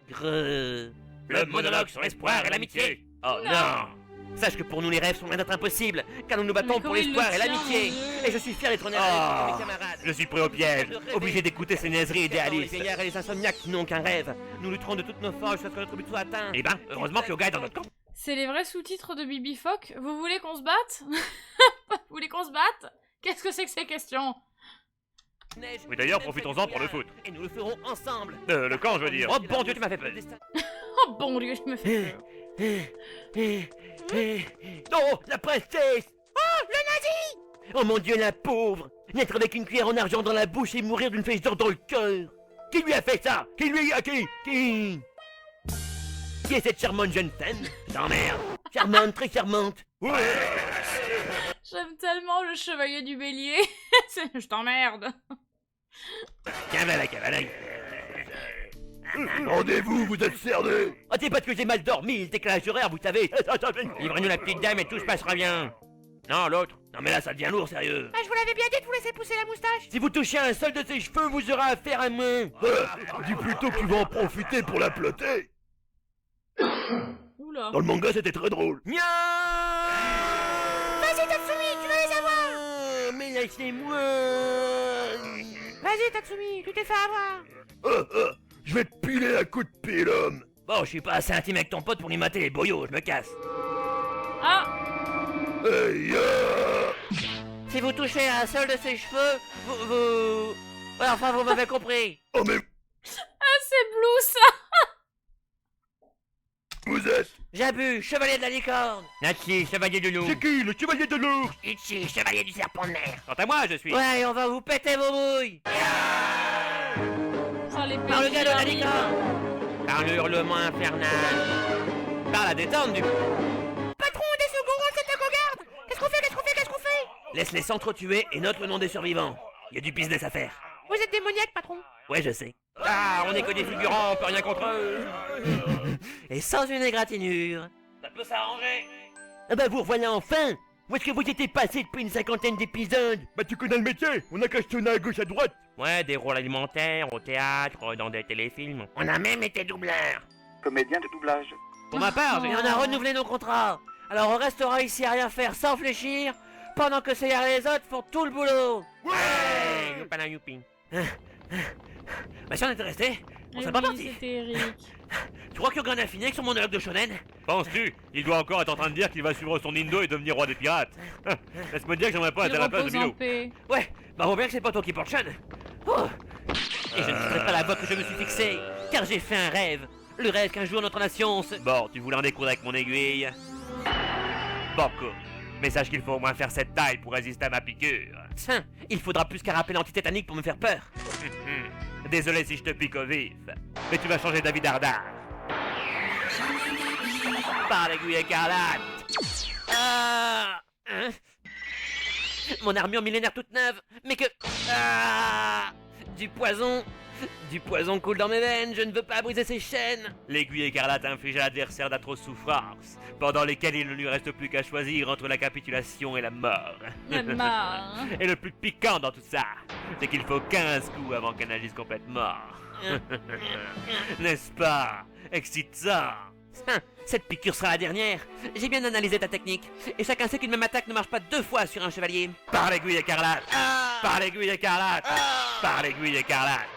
Grrr. Le monologue sur l'espoir et l'amitié. Oh non. Sache que pour nous les rêves sont loin d'être impossibles, car nous nous battons Mais pour comment il l'espoir le et tient, l'amitié. mon Dieu. Et je suis fier d'être honnête avec mes Oh, camarades. je suis pris au piège, obligé d'écouter ces niaiseries Les idéalistes. vieillards et les insomniaques qui n'ont qu'un rêve. Nous lutterons de toutes nos forces jusqu'à ce que notre but soit atteint. Eh ben, heureusement que Yoga est dans notre camp. C'est les vrais sous-titres de Bibi Fock. Vous voulez qu'on se batte? Vous voulez qu'on se batte? Qu'est-ce que c'est que ces questions? Oui, d'ailleurs, profitons-en pour le foot. Et nous le ferons ensemble. Le camp, je veux dire. Oh bon Dieu, tu m'as fait peur. Oh bon Dieu, je me fais peur. Non, la princesse. Oh, le nazi. Oh mon Dieu, la pauvre. Naître avec une cuillère en argent dans la bouche et mourir d'une flèche d'or dans le cœur. Qui lui a fait ça? Qui lui a qui est cette charmante jeune femme? T'emmerdes. Charmante, très charmante. J'aime tellement le chevalier du bélier. Je t'emmerde. Tiens, va la cavalerie. Rendez-vous, vous êtes cerné. Oh, c'est parce que j'ai mal dormi, le décalage horaire, vous savez. Livrez-nous la petite dame et tout se passera bien. Non, l'autre. Non, mais là, ça devient lourd, sérieux. Ah, je vous l'avais bien dit de vous laisser pousser la moustache. Si vous touchez un seul de ses cheveux, vous aurez affaire à moi. Dis plutôt que tu vas en profiter pour la plotter. Oula. Dans le manga, c'était très drôle. Mia. Vas-y, Tatsumi, tu vas les avoir. Mais laissez-moi. Vas-y, Tatsumi, tu t'es fait avoir. Je vais te piler à coups de pile, homme. Bon, je suis pas assez intime avec ton pote pour lui mater les boyaux, je me casse. Ah, Hey, Si vous touchez un seul de ses cheveux, vous... Ouais, enfin, vous m'avez compris. Oh, mais c'est Blue ça. vous êtes... J'abuse, chevalier de la licorne. Natchi, chevalier de loup. C'est qui, le chevalier de l'ours? Ichi, chevalier du serpent de mer. Quant à moi, je suis. Ouais, on va vous péter vos mouilles. Oh, les Par le gars de la pédales. licorne. Par le hurlement infernal. Par la détente du... Patron, des secondes, c'est un cogarde. Qu'est-ce qu'on fait, qu'est-ce qu'on fait, qu'est-ce qu'on fait? Laisse-les s'entretuer et note le nom des survivants. Il y a du business à faire. Vous êtes démoniaque, patron. Ouais, je sais. Ah, on est que des figurants, on peut rien contre eux. Et sans une égratignure. Ça peut s'arranger. Ah bah vous revoilà enfin. Où est-ce que vous étiez passé depuis une 50aine d'épisodes? Bah tu connais le métier, on a qu'à se tourner à gauche à droite. Ouais, des rôles alimentaires, au théâtre, dans des téléfilms. On a même été doubleurs. Comédien de doublage. Pour ma part, Et on a renouvelé nos contrats. Alors on restera ici à rien faire sans fléchir, pendant que ces et les autres font tout le boulot. Ouais, youpala youpi. Bah si on était restés, on Eh serait pas oui, partis. c'était Eric. Tu crois que Yogan a fini avec son monologue de shonen? Penses-tu? Il doit encore être en train de dire qu'il va suivre son Indo et devenir roi des pirates. Laisse-moi dire que j'aimerais pas être Il à la place de repose en Milo. paix. Ouais, bah on bien que c'est pas toi qui porte Sean. Oh. Et je ne quitterai pas la voie que je me suis fixée, car j'ai fait un rêve. Le rêve qu'un jour notre nation se... Bon, tu voulais en découdre avec mon aiguille. Banco. Mais sache qu'il faut au moins faire cette taille pour résister à ma piqûre. Tiens, il faudra plus qu'un rappel anti-tétanique pour me faire peur. Désolé si je te pique au vif, mais tu vas changer d'avis dardard. Par l'aiguille écarlate. Ah, hein? Mon armure millénaire toute neuve, mais que... Ah, du poison coule dans mes veines, je ne veux pas briser ces chaînes. L'aiguille écarlate inflige à l'adversaire d'atroces souffrances, pendant lesquelles il ne lui reste plus qu'à choisir entre la capitulation et la mort. Il y a de marre. hein. Et le plus piquant dans tout ça, c'est qu'il faut 15 coups avant qu'elle n'agisse complètement. N'est-ce pas excitant? Hein, cette piqûre sera la dernière. J'ai bien analysé ta technique, et chacun sait qu'une même attaque ne marche pas deux fois sur un chevalier. Par l'aiguille écarlate! Ah, Par l'aiguille écarlate! Par l'aiguille écarlate!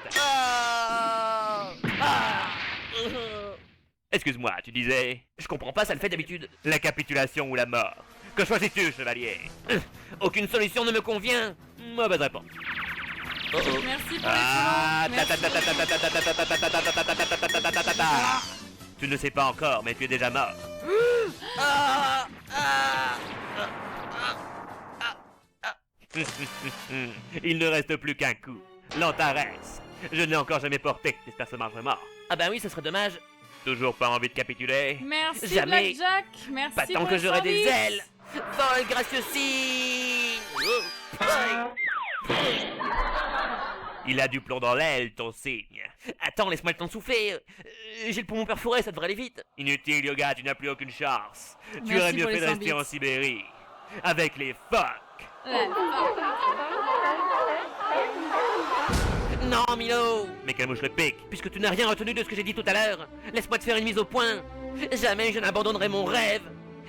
Excuse-moi, tu disais... Je comprends pas, ça le fait d'habitude. La capitulation ou la mort? Que choisis-tu, chevalier? Aucune solution ne me convient. Mauvaise réponse. Merci pour Ah, les follow. Merci. Tu ne le sais pas encore, mais tu es déjà mort. Il ne reste plus qu'un coup. L'Antares. Je ne l'ai encore jamais porté, j'espère que ça marche vraiment. Ah bah oui, ça serait dommage. Toujours pas envie de capituler? Merci Jamais. Blackjack. Merci Pas tant pour que les j'aurai des services. ailes. Vol graciosine. Il a du plomb dans l'aile, ton signe. Attends, laisse-moi le temps de souffler. j'ai le poumon perforé, ça devrait aller vite. Inutile, Yoga, tu n'as plus aucune chance. Tu Merci aurais mieux pour les fait de 100 rester bits. en Sibérie. Avec les phoques. Ouais. Non, Milo. Mais Camouche le pique. Puisque tu n'as rien retenu de ce que j'ai dit tout à l'heure, laisse-moi te faire une mise au point. Jamais je n'abandonnerai mon rêve.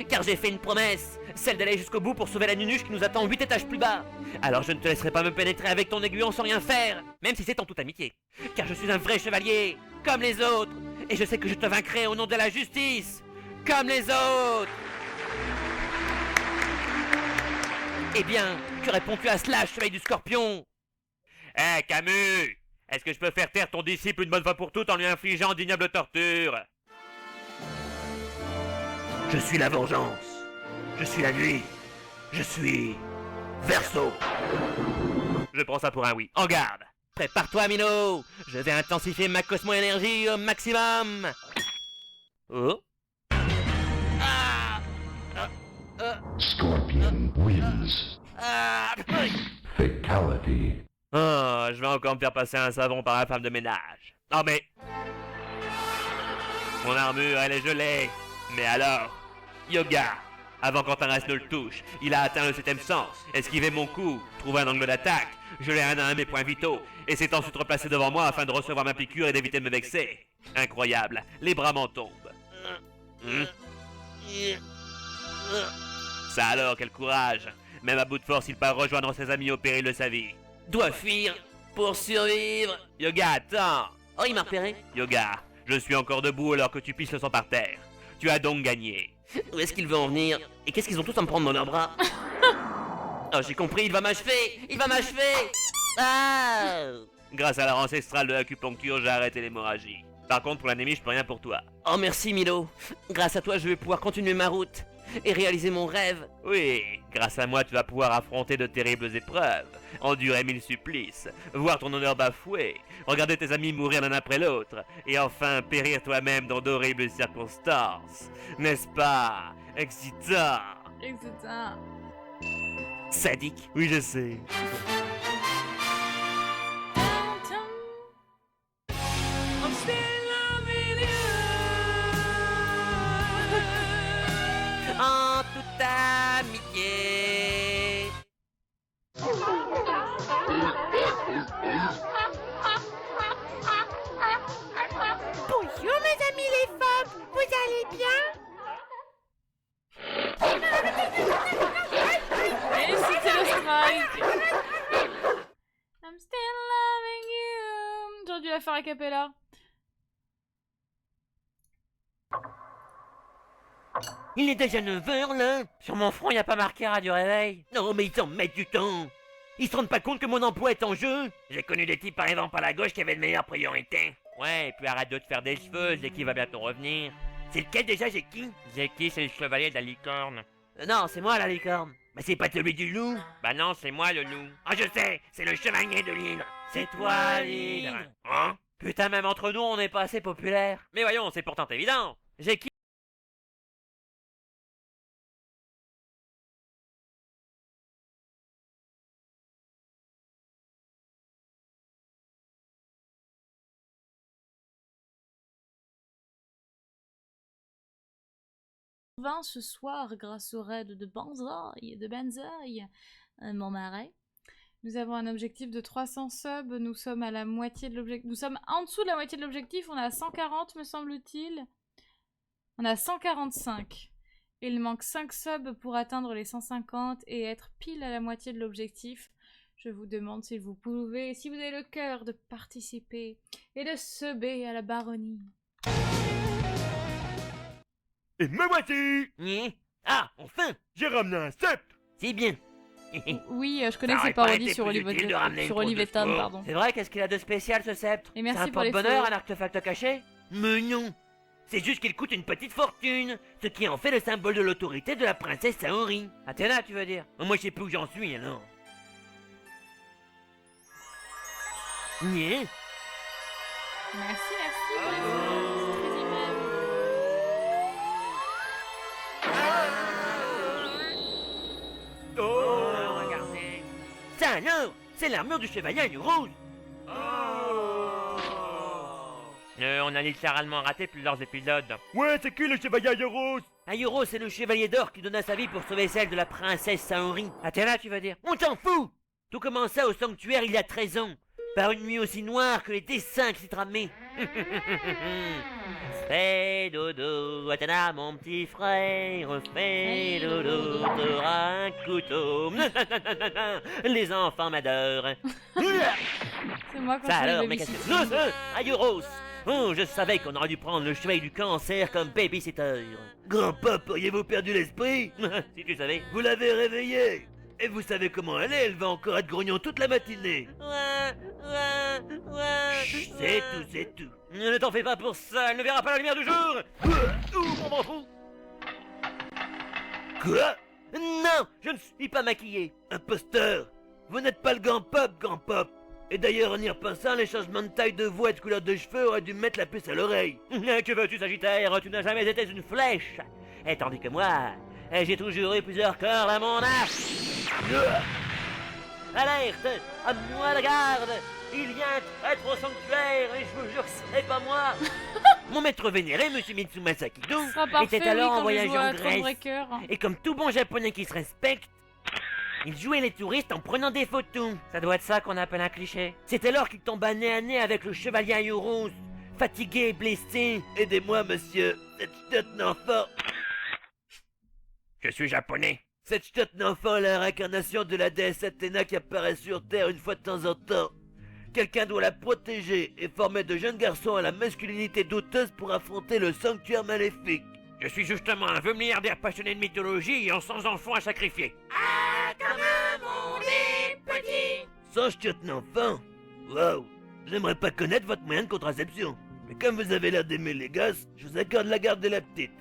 Car j'ai fait une promesse, celle d'aller jusqu'au bout pour sauver la nunuche qui nous attend 8 étages plus bas. Alors je ne te laisserai pas me pénétrer avec ton aiguillon sans rien faire, même si c'est en toute amitié. Car je suis un vrai chevalier, comme les autres. Et je sais que je te vaincrai au nom de la justice, comme les autres. Eh bien, que réponds-tu à cela, chevalier du Scorpion? Hé, Camus! Est-ce que je peux faire taire ton disciple une bonne fois pour toutes en lui infligeant d'ignobles tortures? Je suis la vengeance. Je suis la nuit. Je suis... Verseau. Je prends ça pour un oui. En garde! Prépare-toi, Mino. Je vais intensifier ma cosmo-énergie au maximum. Oh. Ah. Scorpion wins. Ah. Fatality. Oh, je vais encore me faire passer un savon par la femme de ménage. Non mais... Mon armure, elle est gelée. Mais alors... Yoga, avant qu'Antanas ne le touche, il a atteint le 7ème sens, esquivé mon coup, trouvé un angle d'attaque, gelé un à un mes points vitaux, et s'est ensuite replacé devant moi afin de recevoir ma piqûre et d'éviter de me vexer. Incroyable, les bras m'en tombent. Ça alors, quel courage. Même à bout de force, il part rejoindre ses amis au péril de sa vie. Dois fuir pour survivre. Yoga, attends. Oh, il m'a repéré. Yoga, je suis encore debout alors que tu pisses le sang par terre. Tu as donc gagné. Où est-ce qu'il veut en venir? Et qu'est-ce qu'ils ont tous à me prendre dans leurs bras? Oh, j'ai compris, il va m'achever. Il va m'achever. Ah. Grâce à l'art ancestral de l'acupuncture, j'ai arrêté l'hémorragie. Par contre, pour l'anémie, je peux rien pour toi. Oh, merci, Milo. Grâce à toi, je vais pouvoir continuer ma route et réaliser mon rêve. Oui, grâce à moi, tu vas pouvoir affronter de terribles épreuves, endurer 1000 supplices, voir ton honneur bafoué, regarder tes amis mourir l'un après l'autre, et enfin périr toi-même dans d'horribles circonstances. N'est-ce pas excitant? Etc. Sadique. Oui, je sais. I'm still loving you. En toute amitié. Bonjour mes amis les femmes, vous allez bien? Et c'était le strike. I'm still loving you. J'aurais dû la faire a cappella. Il est déjà 9h là. Sur mon front, y a pas marqué radio réveil. Non mais ils en mettent du temps. Ils se rendent pas compte que mon emploi est en jeu. J'ai connu des types arrivant par la gauche qui avaient de meilleures priorités. Ouais, et puis arrête de te faire des cheveux, Zeki va bientôt revenir. C'est lequel déjà, j'ai qui? Zeki, c'est le chevalier de la licorne. Non, c'est moi la licorne. Bah c'est pas celui du loup. Bah non, c'est moi le loup. Ah je sais, c'est le chevalier de l'île. C'est toi, l'île. Hein? Putain, même entre nous, on n'est pas assez populaire. Mais voyons, c'est pourtant évident. Zeki. Ce soir grâce au raid de Banzai, mon marais. Nous avons un objectif de 300 subs, nous sommes à la moitié de l'objectif. Nous sommes en dessous de la moitié de l'objectif, on a 140 me semble-t-il. On a 145. Il manque 5 subs pour atteindre les 150 et être pile à la moitié de l'objectif. Je vous demande si vous pouvez, si vous avez le cœur de participer et de subber à la baronnie. Et me voici! Ah, enfin! J'ai ramené un sceptre! C'est bien. Oui, je connais Ça ces aurait pas parodies été sur plus Olive utile de ramener une Olive et trousse de Tom, secours. pardon. C'est vrai, qu'est-ce qu'il a de spécial ce sceptre? Et merci C'est un pour les porte-bonheur, follow. un artefact caché? Mais non. C'est juste qu'il coûte une petite fortune, ce qui en fait le symbole de l'autorité de la princesse Saori. Athéna, tu veux dire? Moi je sais plus où j'en suis alors. Nyeh. Merci pour les follow, c'est très aimable. Regardez. Ça alors, c'est l'armure du chevalier à une rose. On a littéralement raté plusieurs épisodes. Ouais, c'est qui le chevalier Euros? Ayuro, c'est le chevalier d'or qui donna sa vie pour sauver celle de la princesse Saori. Athéna, tu vas dire? On t'en fout! Tout commença au sanctuaire il y a 13 ans, par une nuit aussi noire que les dessins qui s'y tramaient. Fais dodo, Athéna, mon petit frère, fais dodo, t'auras un couteau. Les enfants m'adorent. C'est moi quand Ça je alors, fais mais le qu'est-ce babysitter. que... Ayuros! Oh, je savais qu'on aurait dû prendre le chevalier du cancer comme babysitter. Grand-papa, auriez-vous perdu l'esprit? Si tu savais. Vous l'avez réveillée. Et vous savez comment elle va encore être grognon toute la matinée. Chut, c'est tout. Ne t'en fais pas pour ça, elle ne verra pas la lumière du jour. On m'en fout. Quoi? Non, je ne suis pas maquillé. Imposteur. Vous n'êtes pas le grand-pop. Et d'ailleurs, en y repensant, les changements de taille de voix et de couleur de cheveux auraient dû me mettre la puce à l'oreille. Que veux-tu, Sagittaire? Tu n'as jamais été une flèche. Et tandis que moi, j'ai toujours eu plusieurs corps à mon arc. Alerte! À moi la garde! Il y a un traître au sanctuaire et je vous jure que ce n'est pas moi! Mon maître vénéré, M. Mitsumasa Kido, Ce sera parfait, était alors oui, en quand voyage je joue à en Grèce. Thronebreaker. Et comme tout bon japonais qui se respecte, il jouait les touristes en prenant des photos. Ça doit être ça qu'on appelle un cliché. C'est alors qu'il tomba nez à nez avec le chevalier Ayurose, fatigué et blessé. Aidez-moi, monsieur, cette chiotte d'enfant. Je suis japonais. Cette chiotte d'enfant est la réincarnation de la déesse Athéna qui apparaît sur Terre une fois de temps en temps. Quelqu'un doit la protéger et former de jeunes garçons à la masculinité douteuse pour affronter le sanctuaire maléfique. Je suis justement un vieux milliardaire passionné de mythologie et en sans enfants à sacrifier. Ah, comme un monde est petit. Sans chiotte d'enfant? Waouh! J'aimerais pas connaître votre moyen de contraception. Mais comme vous avez l'air d'aimer les gosses, je vous accorde la garde de la petite.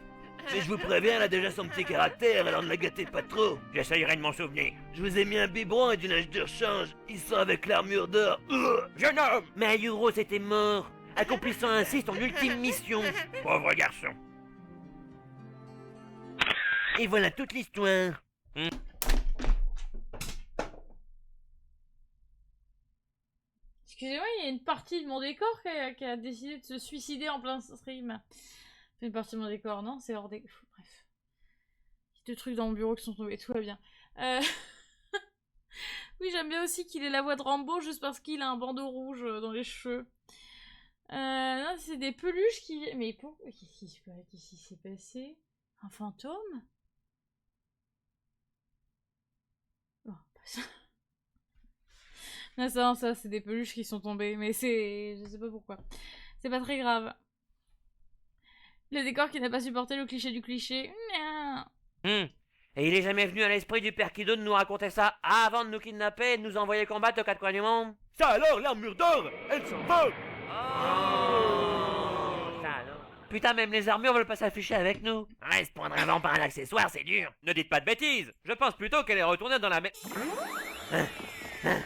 Mais je vous préviens, elle a déjà son petit caractère, alors ne la gâtez pas trop. J'essayerai de m'en souvenir. Je vous ai mis un biberon et du linge de rechange. Ils sont avec l'armure d'or. Jeune homme! Mais Ayuro était mort, accomplissant ainsi son ultime mission. Pauvre garçon. Et voilà toute l'histoire. Excusez-moi, il y a une partie de mon décor qui a décidé de se suicider en plein stream. C'est une partie de mon décor, non? C'est hors des... Bref. Il y a deux trucs dans mon bureau qui sont tombés, tout va bien. Oui, j'aime bien aussi qu'il ait la voix de Rambo juste parce qu'il a un bandeau rouge dans les cheveux. Non, c'est des peluches qui... Mais pourquoi? Qu'est-ce qui s'est passé? Un fantôme? Oh, pas ça. Non, ça, c'est des peluches qui sont tombées, mais c'est... Je sais pas pourquoi. C'est pas très grave. Le décor qui n'a pas supporté le cliché du cliché. Et il est jamais venu à l'esprit du père Kido de nous raconter ça avant de nous kidnapper et de nous envoyer combattre aux quatre coins du monde? Ça alors, l'armure d'or, elle s'en va. Ça alors. Putain, même les armures veulent pas s'afficher avec nous. Ouais, se prendre un vent par un accessoire, c'est dur. Ne dites pas de bêtises. Je pense plutôt qu'elle est retournée dans la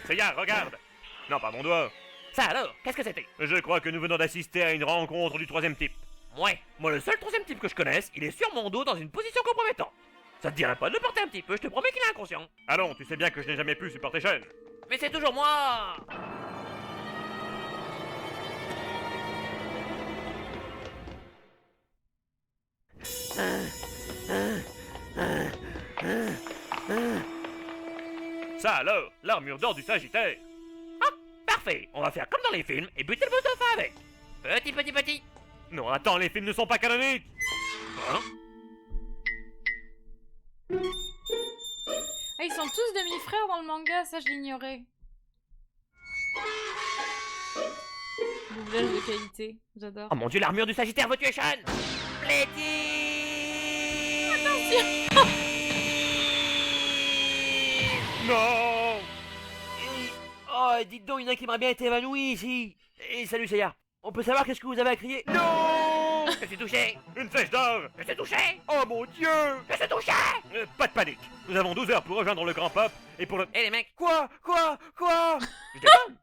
Seiya, regarde. Non, pas mon doigt. Ça alors, qu'est-ce que c'était? Je crois que nous venons d'assister à une rencontre du troisième type. Ouais, moi le seul troisième type que je connaisse, il est sur mon dos dans une position compromettante. Ça te dirait pas de le porter un petit peu, je te promets qu'il est inconscient. Allons, tu sais bien que je n'ai jamais pu supporter chaîne. Mais c'est toujours moi! Ça alors, l'armure d'or du Sagittaire. Ah, parfait, on va faire comme dans les films et buter le boss de fin avec. Petit. Non, attends, les films ne sont pas canoniques. Hein? Ah, ils sont tous demi-frères dans le manga, ça je l'ignorais. Doublage de qualité, j'adore. Oh mon dieu, l'armure du Sagittaire veut tuer Sean! Non! Oh, dites donc, il y en a qui m'aurait bien été évanoui ici. Et salut Seiya. On peut savoir qu'est-ce que vous avez à crier? Non! Je suis touché! Une flèche d'or! Je suis touché! Oh mon dieu! Je suis touché! Pas de panique. Nous avons 12 heures pour rejoindre le grand pop et pour le... Eh les mecs! Quoi? Je déconne!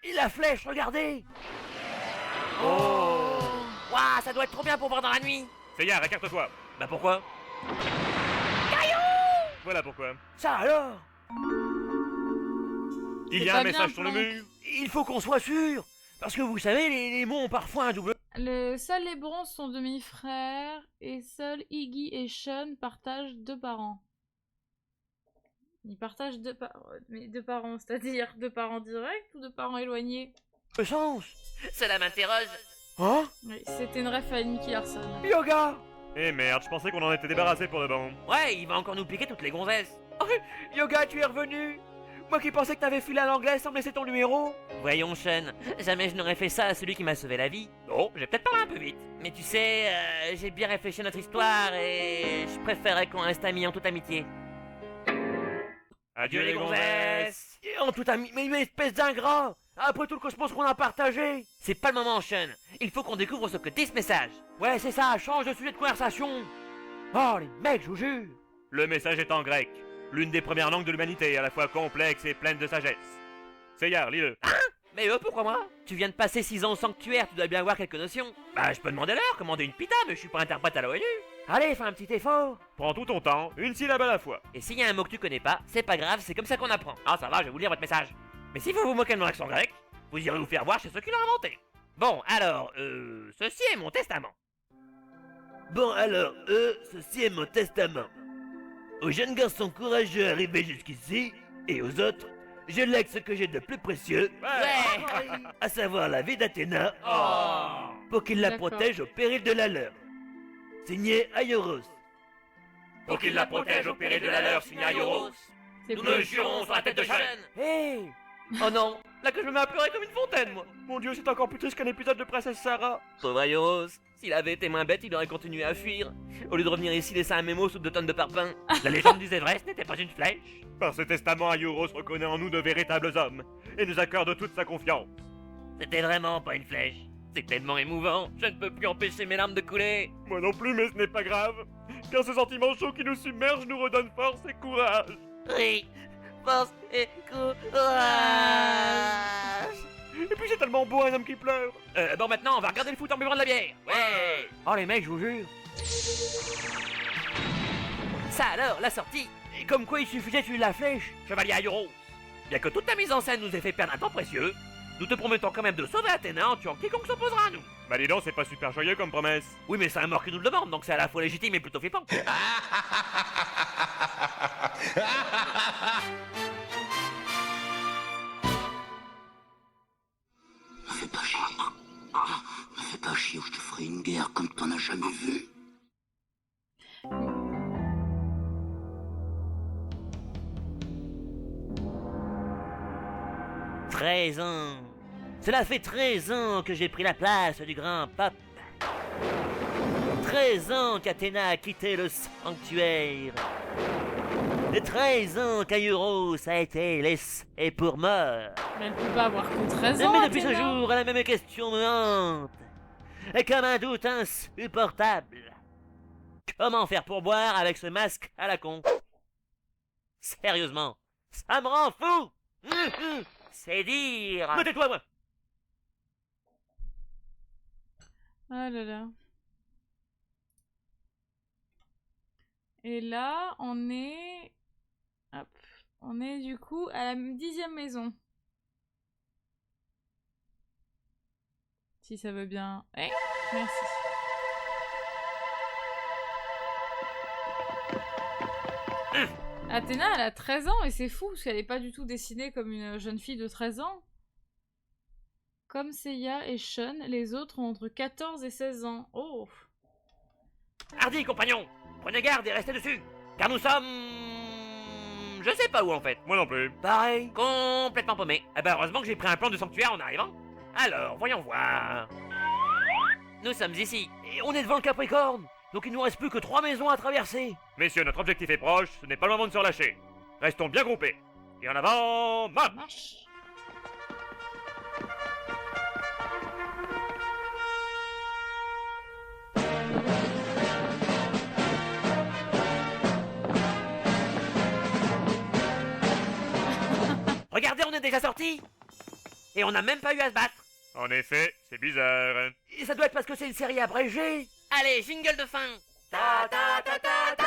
Et la flèche, regardez! Oh! Waouh, ça doit être trop bien pour voir dans la nuit! Seiya, écarte-toi. Bah pourquoi? Voilà pourquoi. Ça alors! Il C'est y a pas un bien, message sur le Planck. mur. Il faut qu'on soit sûr. Parce que vous savez, les mots ont parfois un double... Seuls les bronzes sont demi-frères et seuls Iggy et Sean partagent 2 parents. Ils partagent mais 2 parents, c'est-à-dire 2 parents directs ou 2 parents éloignés? sens. Cela m'interroge. Hein? Oui, c'était une ref à Nicky Larson. Yoga! Eh merde, je pensais qu'on en était débarrassé pour de bon. Ouais, il va encore nous piquer toutes les gonzesses. Yoga, tu es revenu? Moi qui pensais que t'avais filé à l'anglais sans me laisser ton numéro. Voyons, Sean, jamais je n'aurais fait ça à celui qui m'a sauvé la vie. Bon, j'ai peut-être parlé un peu vite. Mais tu sais, j'ai bien réfléchi à notre histoire et je préférais qu'on reste amis en toute amitié. Adieu les gonzesses. Et en tout ami, mais une espèce d'ingrat! Après tout le cosmos qu'on a partagé! C'est pas le moment, Sean. Il faut qu'on découvre ce que dit ce message. Ouais, c'est ça, change de sujet de conversation! Oh, les mecs, je vous jure! Le message est en grec. L'une des premières langues de l'humanité, à la fois complexe et pleine de sagesse. Seyar, lis-le. Mais pourquoi moi? Tu viens de passer 6 ans au sanctuaire, tu dois bien avoir quelques notions. Bah, je peux demander l'heure, commander une pita, mais je suis pas interprète à l'ONU. Allez, fais un petit effort! Prends tout ton temps, une syllabe à la fois. Et s'il y a un mot que tu connais pas, c'est pas grave, c'est comme ça qu'on apprend. Ah, ça va, je vais vous lire votre message. Mais si vous vous moquez de mon accent grec, vous irez vous faire voir chez ceux qui l'ont inventé. Bon, alors, ceci est mon testament. Bon alors, ceci est mon testament. Aux jeunes garçons courageux arrivés jusqu'ici, et aux autres, je lègue ce que j'ai de plus précieux, Ouais. à savoir la vie d'Athéna, Oh. pour qu'il la D'accord. protège au péril de la leur. Signé Aioros. Pour qu'il la protège au péril de la leur, signé Aioros. C'est Nous pas- le jurons sur la tête de Sean. Hey! Oh non, là que je me mets à pleurer comme une fontaine, moi. Mon dieu, c'est encore plus triste qu'un épisode de Princesse Sarah! Pauvre Aioros, s'il avait été moins bête, il aurait continué à fuir. Au lieu de revenir ici laisser un mémo sous 2 tonnes de parpaing. La légende du Zévrès n'était pas une flèche. Par ce testament, Aioros reconnaît en nous de véritables hommes et nous accorde toute sa confiance. C'était vraiment pas une flèche. C'est tellement émouvant, je ne peux plus empêcher mes larmes de couler. Moi non plus, mais ce n'est pas grave, car ce sentiment chaud qui nous submerge nous redonne force et courage. Oui, force et courage. Et puis c'est tellement beau un homme qui pleure. Bon, maintenant, on va regarder le foot en buvant de la bière. Ouais. Oh, les mecs, je vous jure! Ça alors, la sortie. Et comme quoi il suffisait de suivre la flèche! Chevalier Aioros. Bien que toute ta mise en scène nous ait fait perdre un temps précieux, nous te promettons quand même de sauver Athéna en tuant quiconque s'opposera à nous. Bah dis donc, c'est pas super joyeux comme promesse. Oui, mais c'est un mort qui nous le demande, donc c'est à la fois légitime et plutôt flippant. Fais pas chier. Fais pas chier ou je te ferai une guerre comme t'en as jamais vu. « 13 ans! Cela fait 13 ans que j'ai pris la place du grand pape. 13 ans qu'Athéna a quitté le sanctuaire. Et 13 ans qu'Aioros a été laissé pour mort. Mais elle peut pas avoir que 13 ans. Mais depuis ce Athéna. jour, la même question me hante. Et comme un doute insupportable. Comment faire pour boire avec ce masque à la con? Sérieusement, ça me rend fou! C'est dire... Mais tais-toi, moi. Ah là là. Et là, on est... Hop. On est du coup à la 10e maison. Si ça veut bien... Eh, merci. Athéna, elle a 13 ans et c'est fou parce qu'elle est pas du tout dessinée comme une jeune fille de 13 ans. Comme Seiya et Sean, les autres ont entre 14 et 16 ans. Oh! Hardy, compagnon, prenez garde et restez dessus, car nous sommes... Je sais pas où en fait. Moi non plus. Pareil. Complètement paumé. Eh ben heureusement que j'ai pris un plan de sanctuaire en arrivant. Alors, voyons voir. Nous sommes ici. Et on est devant le Capricorne. Donc il nous reste plus que 3 maisons à traverser. Messieurs, notre objectif est proche, ce n'est pas le moment de se relâcher. Restons bien groupés. Et en avant, marche! Marche! Regardez, on est déjà sortis. Et on n'a même pas eu à se battre. En effet, c'est bizarre. Et ça doit être parce que c'est une série abrégée. Allez, jingle de fin. Ta ta ta ta ta.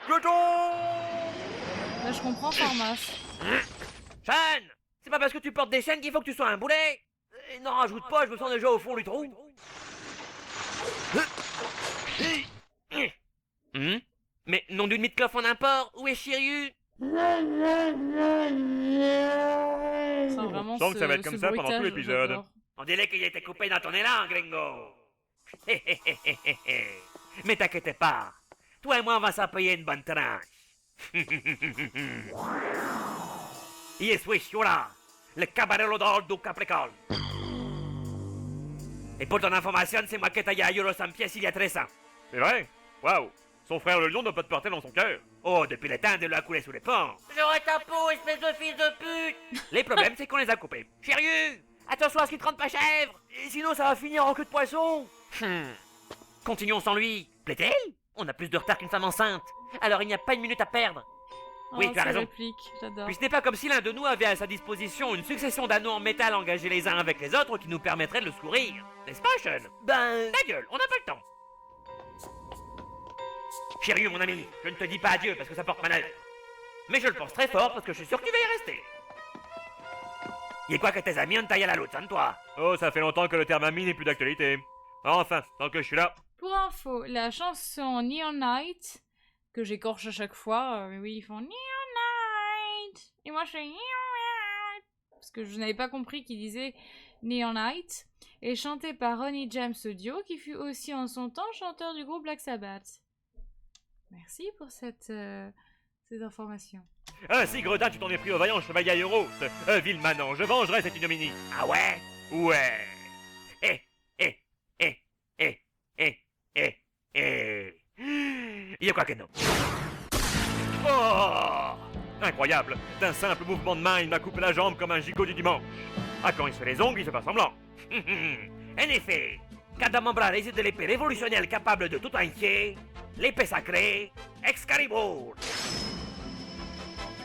Je tombe. Là, je comprends Formas. Chan, c'est pas parce que tu portes des chaînes qu'il faut que tu sois un boulet. Non, rajoute pas, je me sens déjà au fond du trou. Mais nom d'une mythe en import, où est Shiryu? C'est vraiment Je sens que ça va être comme ça pendant tout bruitage, l'épisode. j'adore. On dirait qu'il a été coupé dans ton élan, gringo. Mais t'inquiète pas, toi et moi on va s'en payer une bonne tranche. Yes, oui, là, le caballero d'or du Capricorne. Et pour ton information, c'est moi qui ai taillé à Euro 100 pièces il y a 13 ans. C'est vrai? Waouh! Son frère le lion doit pas te porter dans son cœur. Oh, depuis le temps de l'eau a coulé sous les ponts. J'aurais ta peau, espèce de fils de pute. Les problèmes, c'est qu'on les a coupés. Chérie, attention à ce qu'il te rende pas chèvre. Et sinon, ça va finir en queue de poisson. Continuons sans lui. Plaît-elle? On a plus de retard qu'une femme enceinte. Alors il n'y a pas une minute à perdre. Oui, Oh, tu as ces raison. répliques, j'adore. Puis ce n'est pas comme si l'un de nous avait à sa disposition une succession d'anneaux en métal engagés les uns avec les autres qui nous permettraient de le secourir. N'est-ce pas, Sean? Ben... Ta gueule, on n'a pas le temps. Chérie, mon ami, je ne te dis pas adieu parce que ça porte malheur. Mais je le pense très fort parce que je suis sûr que tu vas y rester. Y quoi que tes amis ont taillé à la loutre, sans toi. Oh, ça fait longtemps que le terme ami n'est plus d'actualité. Enfin, tant que je suis là. Pour info, la chanson Neon Night, que j'écorche à chaque fois, mais oui, ils font Neon Night, et moi je fais Neon Night, parce que je n'avais pas compris qu'ils disaient Neon Night, est chantée par Ronnie James Dio, qui fut aussi en son temps chanteur du groupe Black Sabbath. Merci pour cette information. Ainsi, Gredin, tu t'en es pris au vaillant chevalier Aéros. Vil manant, je vengerai cette ignominie. Ah ouais? Ouais. Y a quoi que non? Oh! Incroyable. D'un simple mouvement de main, il m'a coupé la jambe comme un gigot du dimanche. Ah, quand il se fait les ongles, il fait pas semblant. En effet, quand dans mon bras réside l'épée révolutionnelle capable de tout entier, l'épée sacrée, Excalibur.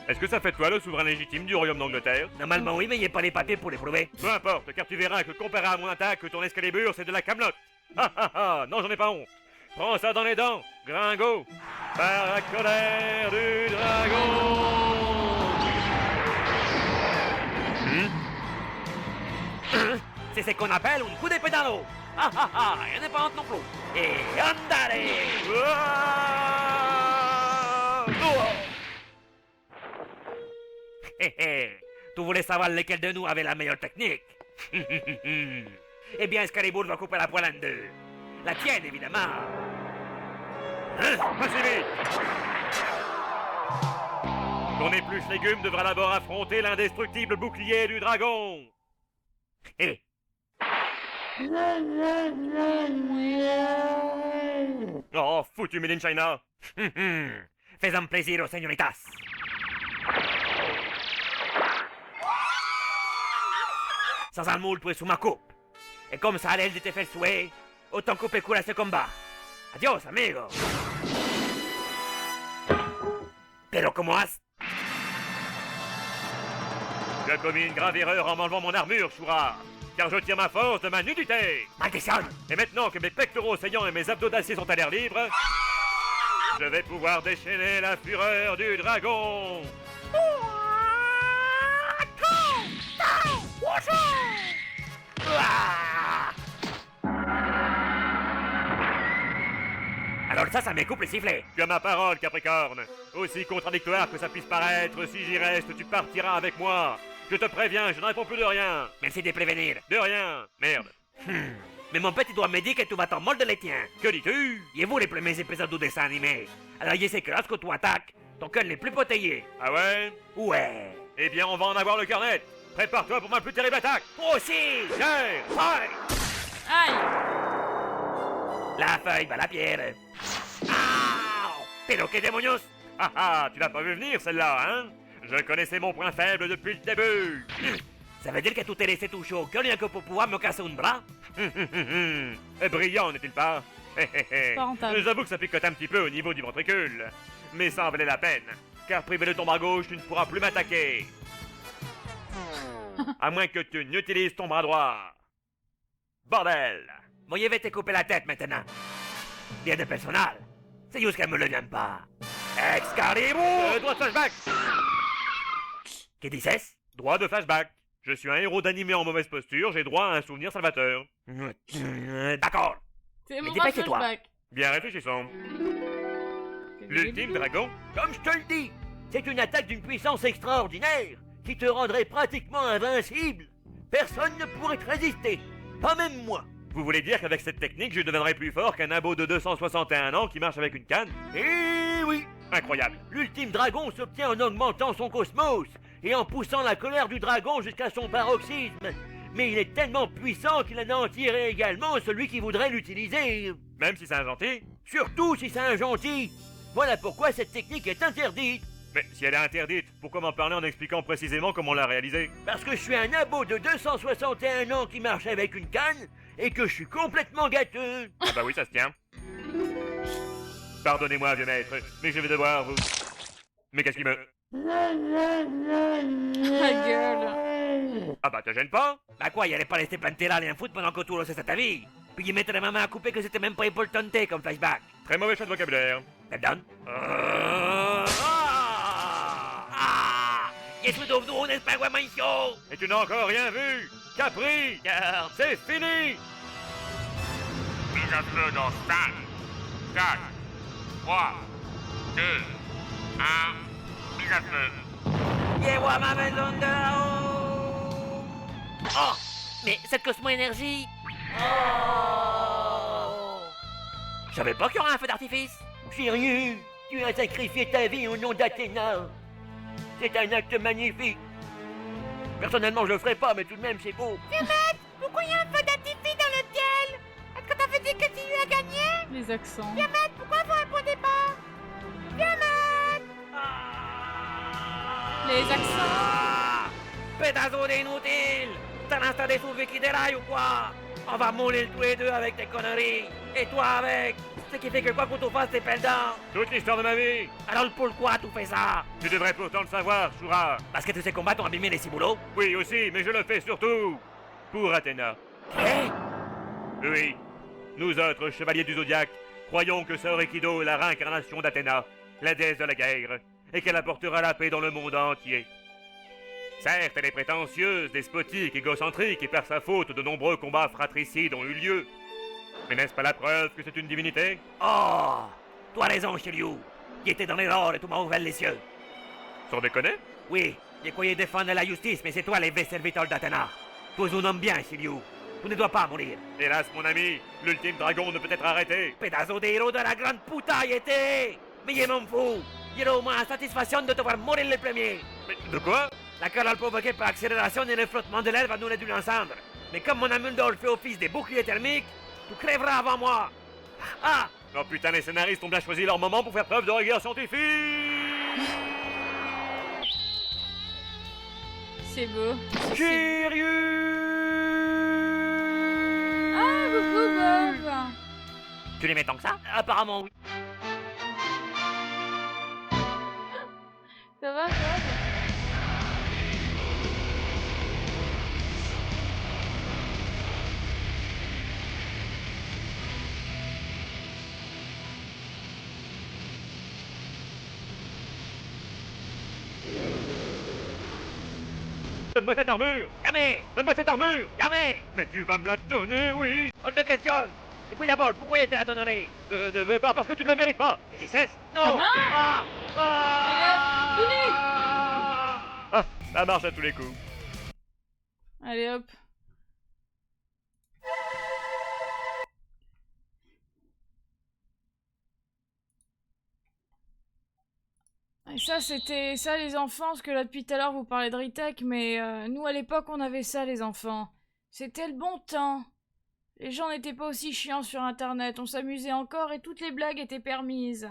Est-ce que ça fait de toi le souverain légitime du royaume d'Angleterre? Normalement oui, mais il n'y a pas les papiers pour les prouver. Peu importe, car tu verras que comparé à mon attaque, ton Excalibur, c'est de la camelote. Ah ah ah, non, j'en ai pas honte. Prends ça dans les dents, gringo, par la colère du dragon. C'est ce qu'on appelle un coup d'épée dans l'eau. Ah ah ah, il n'y en a pas honte non plus. Et andare! Ah! Oh! Tu voulais savoir lequel de nous avait la meilleure technique? Eh bien, Excalibur va couper la poêle en deux. La tienne, évidemment. Pas si vite! Ton épluche légume devra d'abord affronter l'indestructible bouclier du dragon. Eh. Oh, foutu Made in China. Fais-en plaisir aux señoritas. Sans un moule, tu es sous ma coupe. Et comme ça, l'aile de te faire souhait, autant couper court à ce combat. Adios, amigo. Pero como has... Tu as commis une grave erreur en m'enlevant mon armure, Shura, car je tire ma force de ma nudité. Maldition! Et maintenant que mes pectoraux saignants et mes abdos d'acier sont à l'air libre, je vais pouvoir déchaîner la fureur du dragon. Alors ça me coupe les sifflets. Tu as ma parole, Capricorne. Aussi contradictoire que ça puisse paraître, si j'y reste, tu partiras avec moi. Je te préviens, je ne réponds plus de rien. Merci de prévenir. De rien. Merde. Mais mon petit doigt me dit que tu vas t'en mordre les tiens. Que dis-tu? Et vous les premiers épisodes du dessin animé. Alors je sais que lorsque tu attaques, ton cœur n'est plus protégé. Ah ouais? Ouais. Eh bien, on va en avoir le carnet. Prépare-toi pour ma plus terrible attaque. Toi aussi. Tiens. Feuille. Aïe! La feuille va la pierre. Ah! Pero que demonios! Ah ah, tu l'as pas vu venir celle-là, hein? Je connaissais mon point faible depuis le début. Ça veut dire que tu t'es laissé toucher au cœur rien que pour pouvoir me casser un bras? Brillant, n'est-il pas? Pas rentable. J'avoue que ça picote un petit peu au niveau du ventricule. Mais ça en valait la peine, car privé de ton bras gauche, tu ne pourras plus m'attaquer. À moins que tu n'utilises ton bras droit. Bordel! Bon, je vais te couper la tête maintenant. Bien de personnel. C'est juste qu'elle me le vient pas. Excalibur. Droit de flashback. Qui dit cesse? Droit de flashback. Je suis un héros d'animé en mauvaise posture, j'ai droit à un souvenir salvateur. D'accord. C'est mon dépêche-toi. flashback. Bien réfléchissons. L'ultime dragon? Comme je te le dis, c'est une attaque d'une puissance extraordinaire qui te rendrait pratiquement invincible. Personne ne pourrait te résister, pas même moi. Vous voulez dire qu'avec cette technique, je deviendrai plus fort qu'un abo de 261 ans qui marche avec une canne? Eh oui, Incroyable. l'ultime dragon s'obtient en augmentant son cosmos et en poussant la colère du dragon jusqu'à son paroxysme. Mais il est tellement puissant qu'il anéantirait également celui qui voudrait l'utiliser. Même si c'est un gentil? Surtout si c'est un gentil. Voilà pourquoi cette technique est interdite. Mais si elle est interdite, pourquoi m'en parler en expliquant précisément comment on l'a réalisée? Parce que je suis un abo de 261 ans qui marche avec une canne et que je suis complètement gâteux. Ah bah oui, ça se tient. Pardonnez-moi, vieux maître, mais je vais devoir vous... Mais qu'est-ce qui me... Ma gueule. Ah bah te gêne pas? Bah quoi, il allait pas rester planté là, aller un foot pendant que tout le c'est ta vie. Puis il mettait ma main à couper que c'était même pas importante comme flashback. Très mauvais choix de vocabulaire. Pardon? Je suis devenu un espaguamancio. Et tu n'as encore rien vu? Capri! Regarde. C'est fini! Mise à feu dans 5, 4, 3, 2, 1, mise à feu. Llevo à ma maison de là-haut. Oh! Mais cette Cosmo-énergie... Oh! Je savais pas qu'il y aurait un feu d'artifice. Shiryu, tu as sacrifié ta vie au nom d'Athéna. C'est un acte magnifique. Personnellement, je le ferai pas, mais tout de même, c'est beau. Pourquoi il y a un feu d'artifice dans le ciel? Est-ce que ça veut dire que tu as gagné? Les accents. Pourquoi vous répondez pas? Les accents. Ah! Pédazo d'inutile! T'as installé sous Vicky des rails ou quoi? On va mourir tous les deux avec tes conneries. Et toi avec. Ce qui fait que quoi qu'on te fasse, t'es perdant. Toute l'histoire de ma vie! Alors pourquoi tu fais ça? Tu devrais pourtant le savoir, Shura! Parce que tous ces combats t'ont abîmé les ciboulots? Oui, aussi, mais je le fais surtout pour Athéna. Oui, nous autres, chevaliers du Zodiaque, croyons que Sœur Aikido est la réincarnation d'Athéna, la déesse de la guerre, et qu'elle apportera la paix dans le monde entier. Certes, elle est prétentieuse, despotique, égocentrique, et par sa faute, de nombreux combats fratricides ont eu lieu. Mais n'est-ce pas la preuve que c'est une divinité? Oh! Tu as raison, Shiryu. Qui était dans l'erreur et tu m'as ouvert les cieux. Sans déconner? Oui, je croyais défendre la justice, mais c'est toi le vrai serviteur d'Athéna. Tu es un homme bien, Shiryu. Tu ne dois pas mourir. Hélas, mon ami, l'ultime dragon ne peut être arrêté. Pedazo de héros de la grande putaille était. Mais je m'en fous. J'aurai au moins la satisfaction de te voir mourir le premier. Mais de quoi? La chaleur provoquée par accélération et le frottement de l'air va nous réduire ensemble. Mais comme mon amuldor fait office de bouclier thermique, tu crèveras avant moi. Ah! Oh putain, les scénaristes ont bien choisi leur moment pour faire preuve de rigueur scientifique. C'est beau. Shiryu! Ah, coucou Bob. Tu l'aimais tant que ça? Apparemment, oui. Ça va, Bob? Donne-moi cette armure! Jamais! Donne-moi cette armure! Jamais! Mais tu vas me la donner, oui! On te questionne! Et puis d'abord, pourquoi il était à te donner? Mais pas parce que tu ne le mérites pas! Et cesse? Non! Ah! Ah, ça marche à tous les coups. Allez hop. Et ça, c'était ça, les enfants, parce que là, depuis tout à l'heure, vous parlez de Ritech, mais nous, à l'époque, on avait ça, les enfants. C'était le bon temps. Les gens n'étaient pas aussi chiants sur Internet, on s'amusait encore et toutes les blagues étaient permises.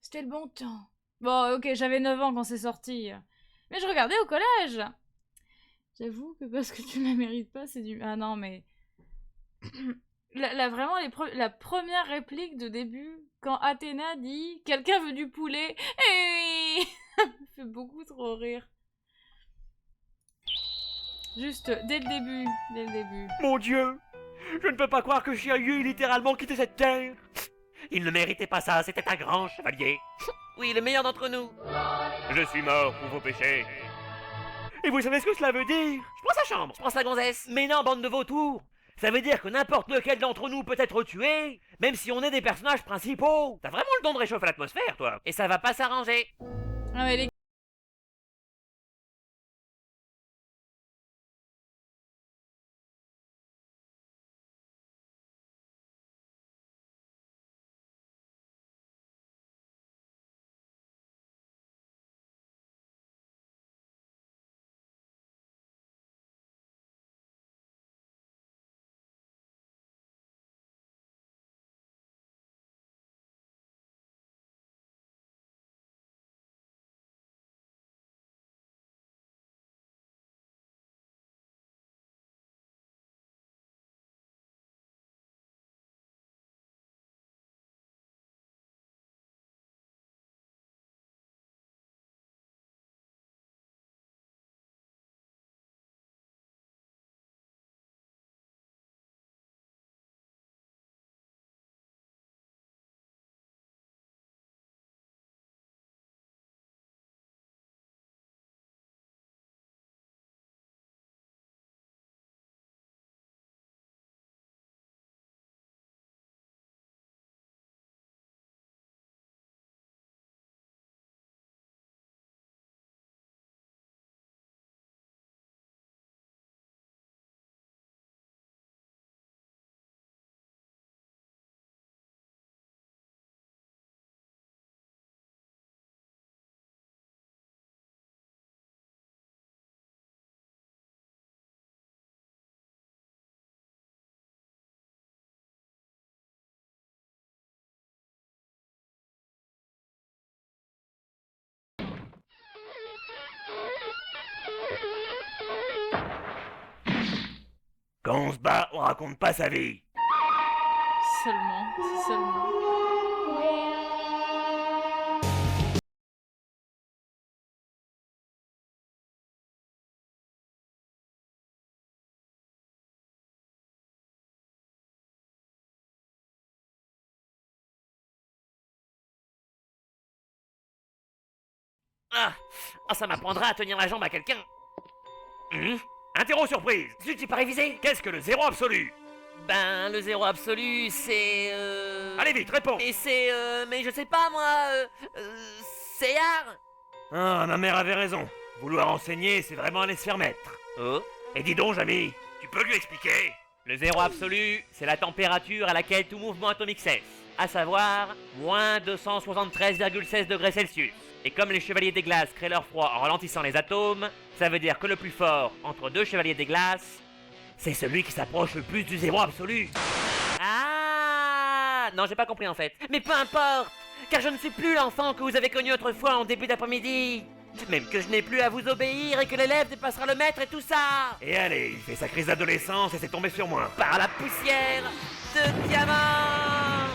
C'était le bon temps. Bon, ok, j'avais 9 ans quand c'est sorti. Mais je regardais au collège. J'avoue que parce que tu ne la mérites pas, c'est du... Ah non, mais... vraiment, la première réplique de début, quand Athéna dit « Quelqu'un veut du poulet ?» Eh oui. Ça me fait beaucoup trop rire. Juste, dès le début. Mon Dieu! Je ne peux pas croire que Shiryu ait littéralement quitté cette terre! Il ne méritait pas ça, c'était un grand chevalier. Oui, le meilleur d'entre nous. Je suis mort pour vos péchés. Et vous savez ce que cela veut dire? Je prends sa chambre. Je prends sa gonzesse. Mais non, bande de vautours! Ça veut dire que n'importe lequel d'entre nous peut être tué, même si on est des personnages principaux! T'as vraiment le don de réchauffer l'atmosphère, toi. Et ça va pas s'arranger. Ah mais les Quand on se bat, on raconte pas sa vie. seulement, si seulement. Ça m'apprendra à tenir la jambe à quelqu'un. Interro surprise. Zut, j'ai pas révisé. Qu'est-ce que le zéro absolu? Ben, le zéro absolu, c'est... Allez vite, réponds. Et c'est... mais je sais pas, moi... c'est art. Ah, ma mère avait raison. Vouloir enseigner, c'est vraiment aller se faire mettre. Oh. Et dis donc, Jamy, tu peux lui expliquer? Le zéro absolu, c'est la température à laquelle tout mouvement atomique cesse, à savoir moins 273,16 degrés Celsius. Et comme les chevaliers des glaces créent leur froid en ralentissant les atomes, ça veut dire que le plus fort entre deux chevaliers des glaces, C'est celui qui s'approche le plus du zéro absolu. Ah, non, j'ai pas compris en fait. Mais peu importe, car je ne suis plus l'enfant que vous avez connu autrefois en début d'après-midi. Même que je n'ai plus à vous obéir et que l'élève dépassera le maître et tout ça. Et allez, il fait sa crise d'adolescence et c'est tombé sur moi. Par la poussière de diamant.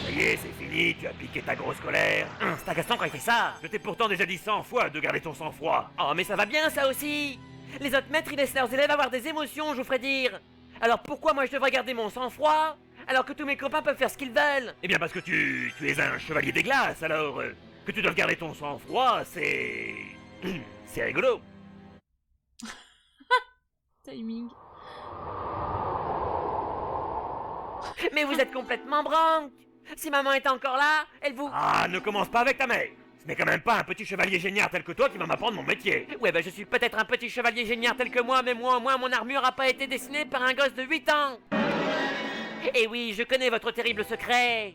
Ça y est, c'est fini, tu as piqué ta grosse colère. C'est agaçant quand il fait ça. Je t'ai pourtant déjà dit 100 fois de garder ton sang-froid. Oh, mais ça va bien ça aussi. Les autres maîtres, ils laissent leurs élèves avoir des émotions, je vous ferai dire. Alors pourquoi moi je devrais garder mon sang-froid alors que tous mes copains peuvent faire ce qu'ils veulent? Eh bien parce que tu es un chevalier des glaces, alors que tu dois garder ton sang-froid, c'est... c'est rigolo. Timing. Mais vous êtes complètement branque. Si maman était encore là, elle vous... Ah, ne commence pas avec ta mère. Ce n'est quand même pas un petit chevalier génial tel que toi qui va m'apprendre mon métier. Ouais, bah je suis peut-être un petit chevalier génial tel que moi, mais moi au moins mon armure a pas été dessinée par un gosse de 8 ans. Et oui, je connais votre terrible secret.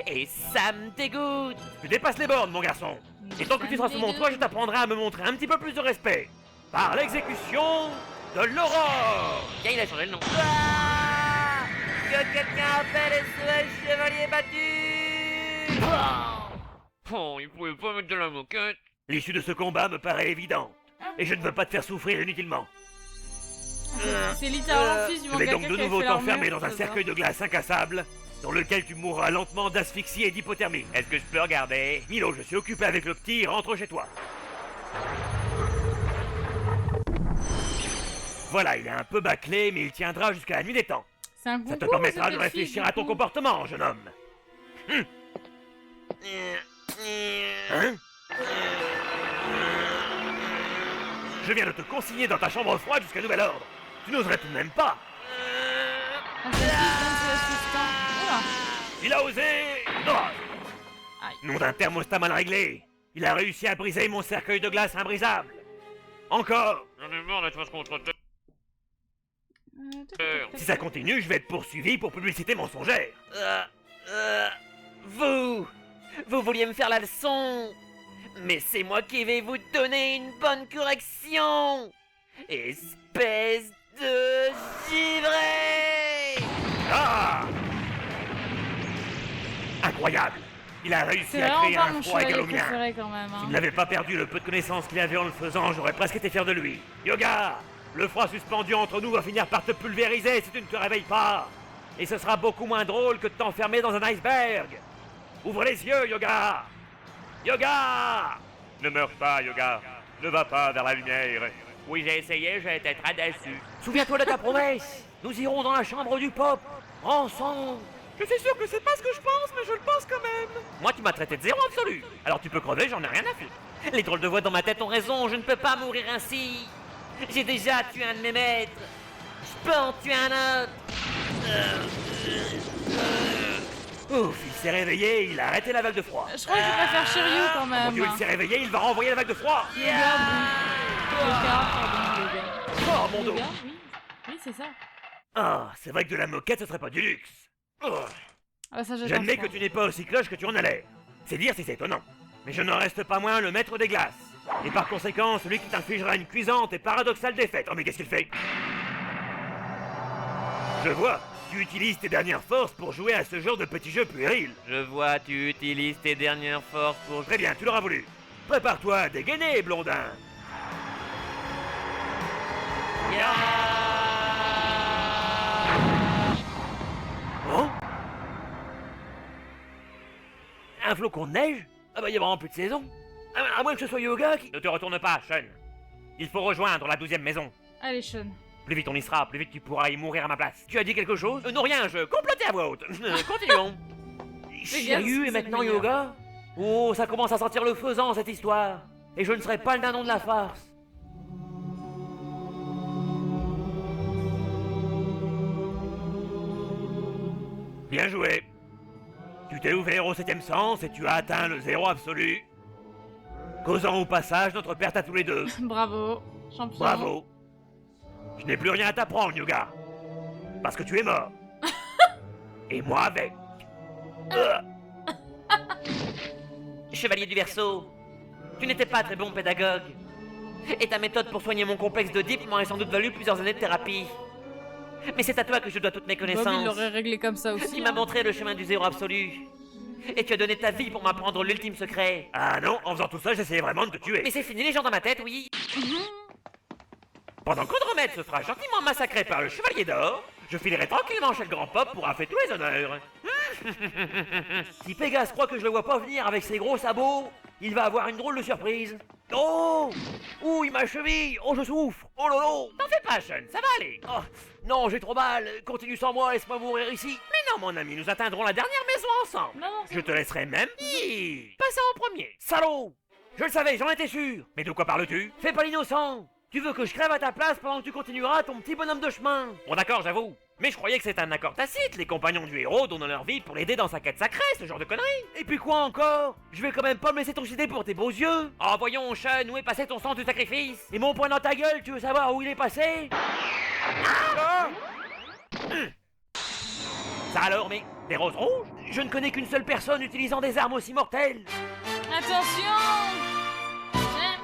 Et ça me dégoûte. Tu dépasses les bornes, mon garçon. Et tant que tu seras sous mon toit, je t'apprendrai à me montrer un petit peu plus de respect. Par l'exécution de l'aurore. Tiens, il a changé le nom. Ah, que quelqu'un appelle SOS Chevalier battu. Oh, il pouvait pas mettre de la moquette. L'issue de ce combat me paraît évidente. Et je ne veux pas te faire souffrir inutilement. C'est littéralement le fils du Je vais mangaka donc qui de a nouveau fait t'enfermer l'armure, dans un ça, cercueil de glace incassable, dans lequel tu mourras lentement d'asphyxie et d'hypothermie. est-ce que je peux regarder? Milo, je suis occupé avec le petit, rentre chez toi. Voilà, il est un peu bâclé, mais il tiendra jusqu'à la nuit des temps. C'est un Ça te concours, permettra cette de fille, réfléchir du à ton coup. comportement, jeune homme. Hein? Je viens de te consigner dans ta chambre froide jusqu'à nouvel ordre. Tu n'oserais tout de même pas. Ah, c'est l'assistant. Oula. Il a osé. Non. Aïe. Nom d'un thermostat mal réglé. Il a réussi à briser mon cercueil de glace imbrisable. Encore. J'en ai marre d'être face contre terre. Si ça continue, je vais être poursuivi pour publicité mensongère. Vous vouliez me faire la leçon, mais c'est moi qui vais vous donner une bonne correction. Espèce de givré. Ah! Incroyable. Il a réussi C'est à vraiment créer pas un mon froid égal chevalier au mien. préféré quand même. S'il Hein. n'avait pas perdu le peu de connaissances qu'il avait en le faisant, j'aurais presque été fier de lui. Yoga! Le froid suspendu entre nous va finir par te pulvériser si tu ne te réveilles pas. Et ce sera beaucoup moins drôle que de t'enfermer dans un iceberg. Ouvre les yeux, Yoga! Yoga! Ne meurs pas, Yoga. Ne va pas vers la lumière. Oui, j'ai essayé, j'ai été très déçu. Souviens-toi de ta promesse. Nous irons dans la chambre du pop. Ensemble. Je suis sûr que c'est pas ce que je pense, mais je le pense quand même. Moi, tu m'as traité de zéro absolu. Alors tu peux crever, j'en ai rien à foutre. Les drôles de voix dans ma tête ont raison, je ne peux pas mourir ainsi. J'ai déjà tué un de mes maîtres. Je peux en tuer un autre. Ouf, il s'est réveillé, il a arrêté la vague de froid. Je crois que je préfère Shiryu quand Mon même. Dieu, il s'est réveillé, il va renvoyer la vague de froid. Yoga, pardon, Yoga. Oh, mon dos. Yoga, oui. Oui, c'est ça. Ah, c'est vrai que de la moquette, ce serait pas du luxe. Oh. Ah, ça, j'adore J'admets ça. que tu n'es pas aussi cloche que tu en as l'air. C'est dire si c'est étonnant. Mais je n'en reste pas moins le maître des glaces. Et par conséquent, celui qui t'infligera une cuisante et paradoxale défaite. Oh mais qu'est-ce qu'il fait? Je vois, tu utilises tes dernières forces pour jouer à ce genre de petit jeu puéril. Je vois, tu utilises tes dernières forces pour... Très bien, tu l'auras voulu. Prépare-toi à dégainer, blondin. Oh? Un flocon de neige? Ah bah y a vraiment plus de saison. À moins que ce soit Yoga qui... Ne te retourne pas, Sean. Il faut rejoindre la 12e maison. Allez, Sean. Plus vite on y sera, plus vite tu pourras y mourir à ma place. Tu as dit quelque chose? Non, rien, je complotais à voix haute. Continuons. Shiryu et c'est maintenant le meilleur. Yoga? Oh, ça commence à sentir le faisant cette histoire. Et je ne serai pas le dindon de la farce. Bien joué. Tu t'es ouvert au 7e sens et tu as atteint le zéro absolu. Causant au passage notre perte à tous les deux. Bravo, champion. Bravo. Je n'ai plus rien à t'apprendre, Yoga. Parce que tu es mort. Et moi avec. Chevalier du Verseau, tu n'étais pas très bon pédagogue. Et ta méthode pour soigner mon complexe d'Oedipe m'aurait sans doute valu plusieurs années de thérapie. Mais c'est à toi que je dois toutes mes Bob, il connaissances. l'aurait réglé comme ça aussi. Tu m'as hein. montré le chemin du zéro absolu. Et tu as donné ta vie pour m'apprendre l'ultime secret. Ah non, en faisant tout ça, j'essayais vraiment de te tuer. Mais c'est fini les gens dans ma tête, oui. Pendant qu'Andromède se fera gentiment massacrer par le Chevalier d'Or, je filerai tranquillement chez le Grand Pop pour faire tous les honneurs. Si Pégase croit que je le vois pas venir avec ses gros sabots, il va avoir une drôle de surprise. Oh! Ouh, ma cheville! Oh, je souffre! Oh lolo! T'en fais pas, Sean, ça va aller. Oh, non, j'ai trop mal! Continue sans moi, laisse-moi mourir ici! Mais non, mon ami, nous atteindrons la dernière maison ensemble. Non, non, Je te laisserai même passer en premier. Salaud! Je le savais, j'en étais sûr! Mais de quoi parles-tu? Fais pas l'innocent! Tu veux que je crève à ta place pendant que tu continueras ton petit bonhomme de chemin? Bon d'accord, j'avoue. Mais je croyais que c'était un accord tacite. Les compagnons du héros donnent leur vie pour l'aider dans sa quête sacrée, ce genre de conneries. Et puis quoi encore? Je vais quand même pas me laisser trucider pour tes beaux yeux! Oh, voyons, Sean, où est passé ton sang du sacrifice? Et mon poing dans ta gueule, tu veux savoir où il est passé? Ça alors, mais des roses rouges? Je ne connais qu'une seule personne utilisant des armes aussi mortelles! Attention,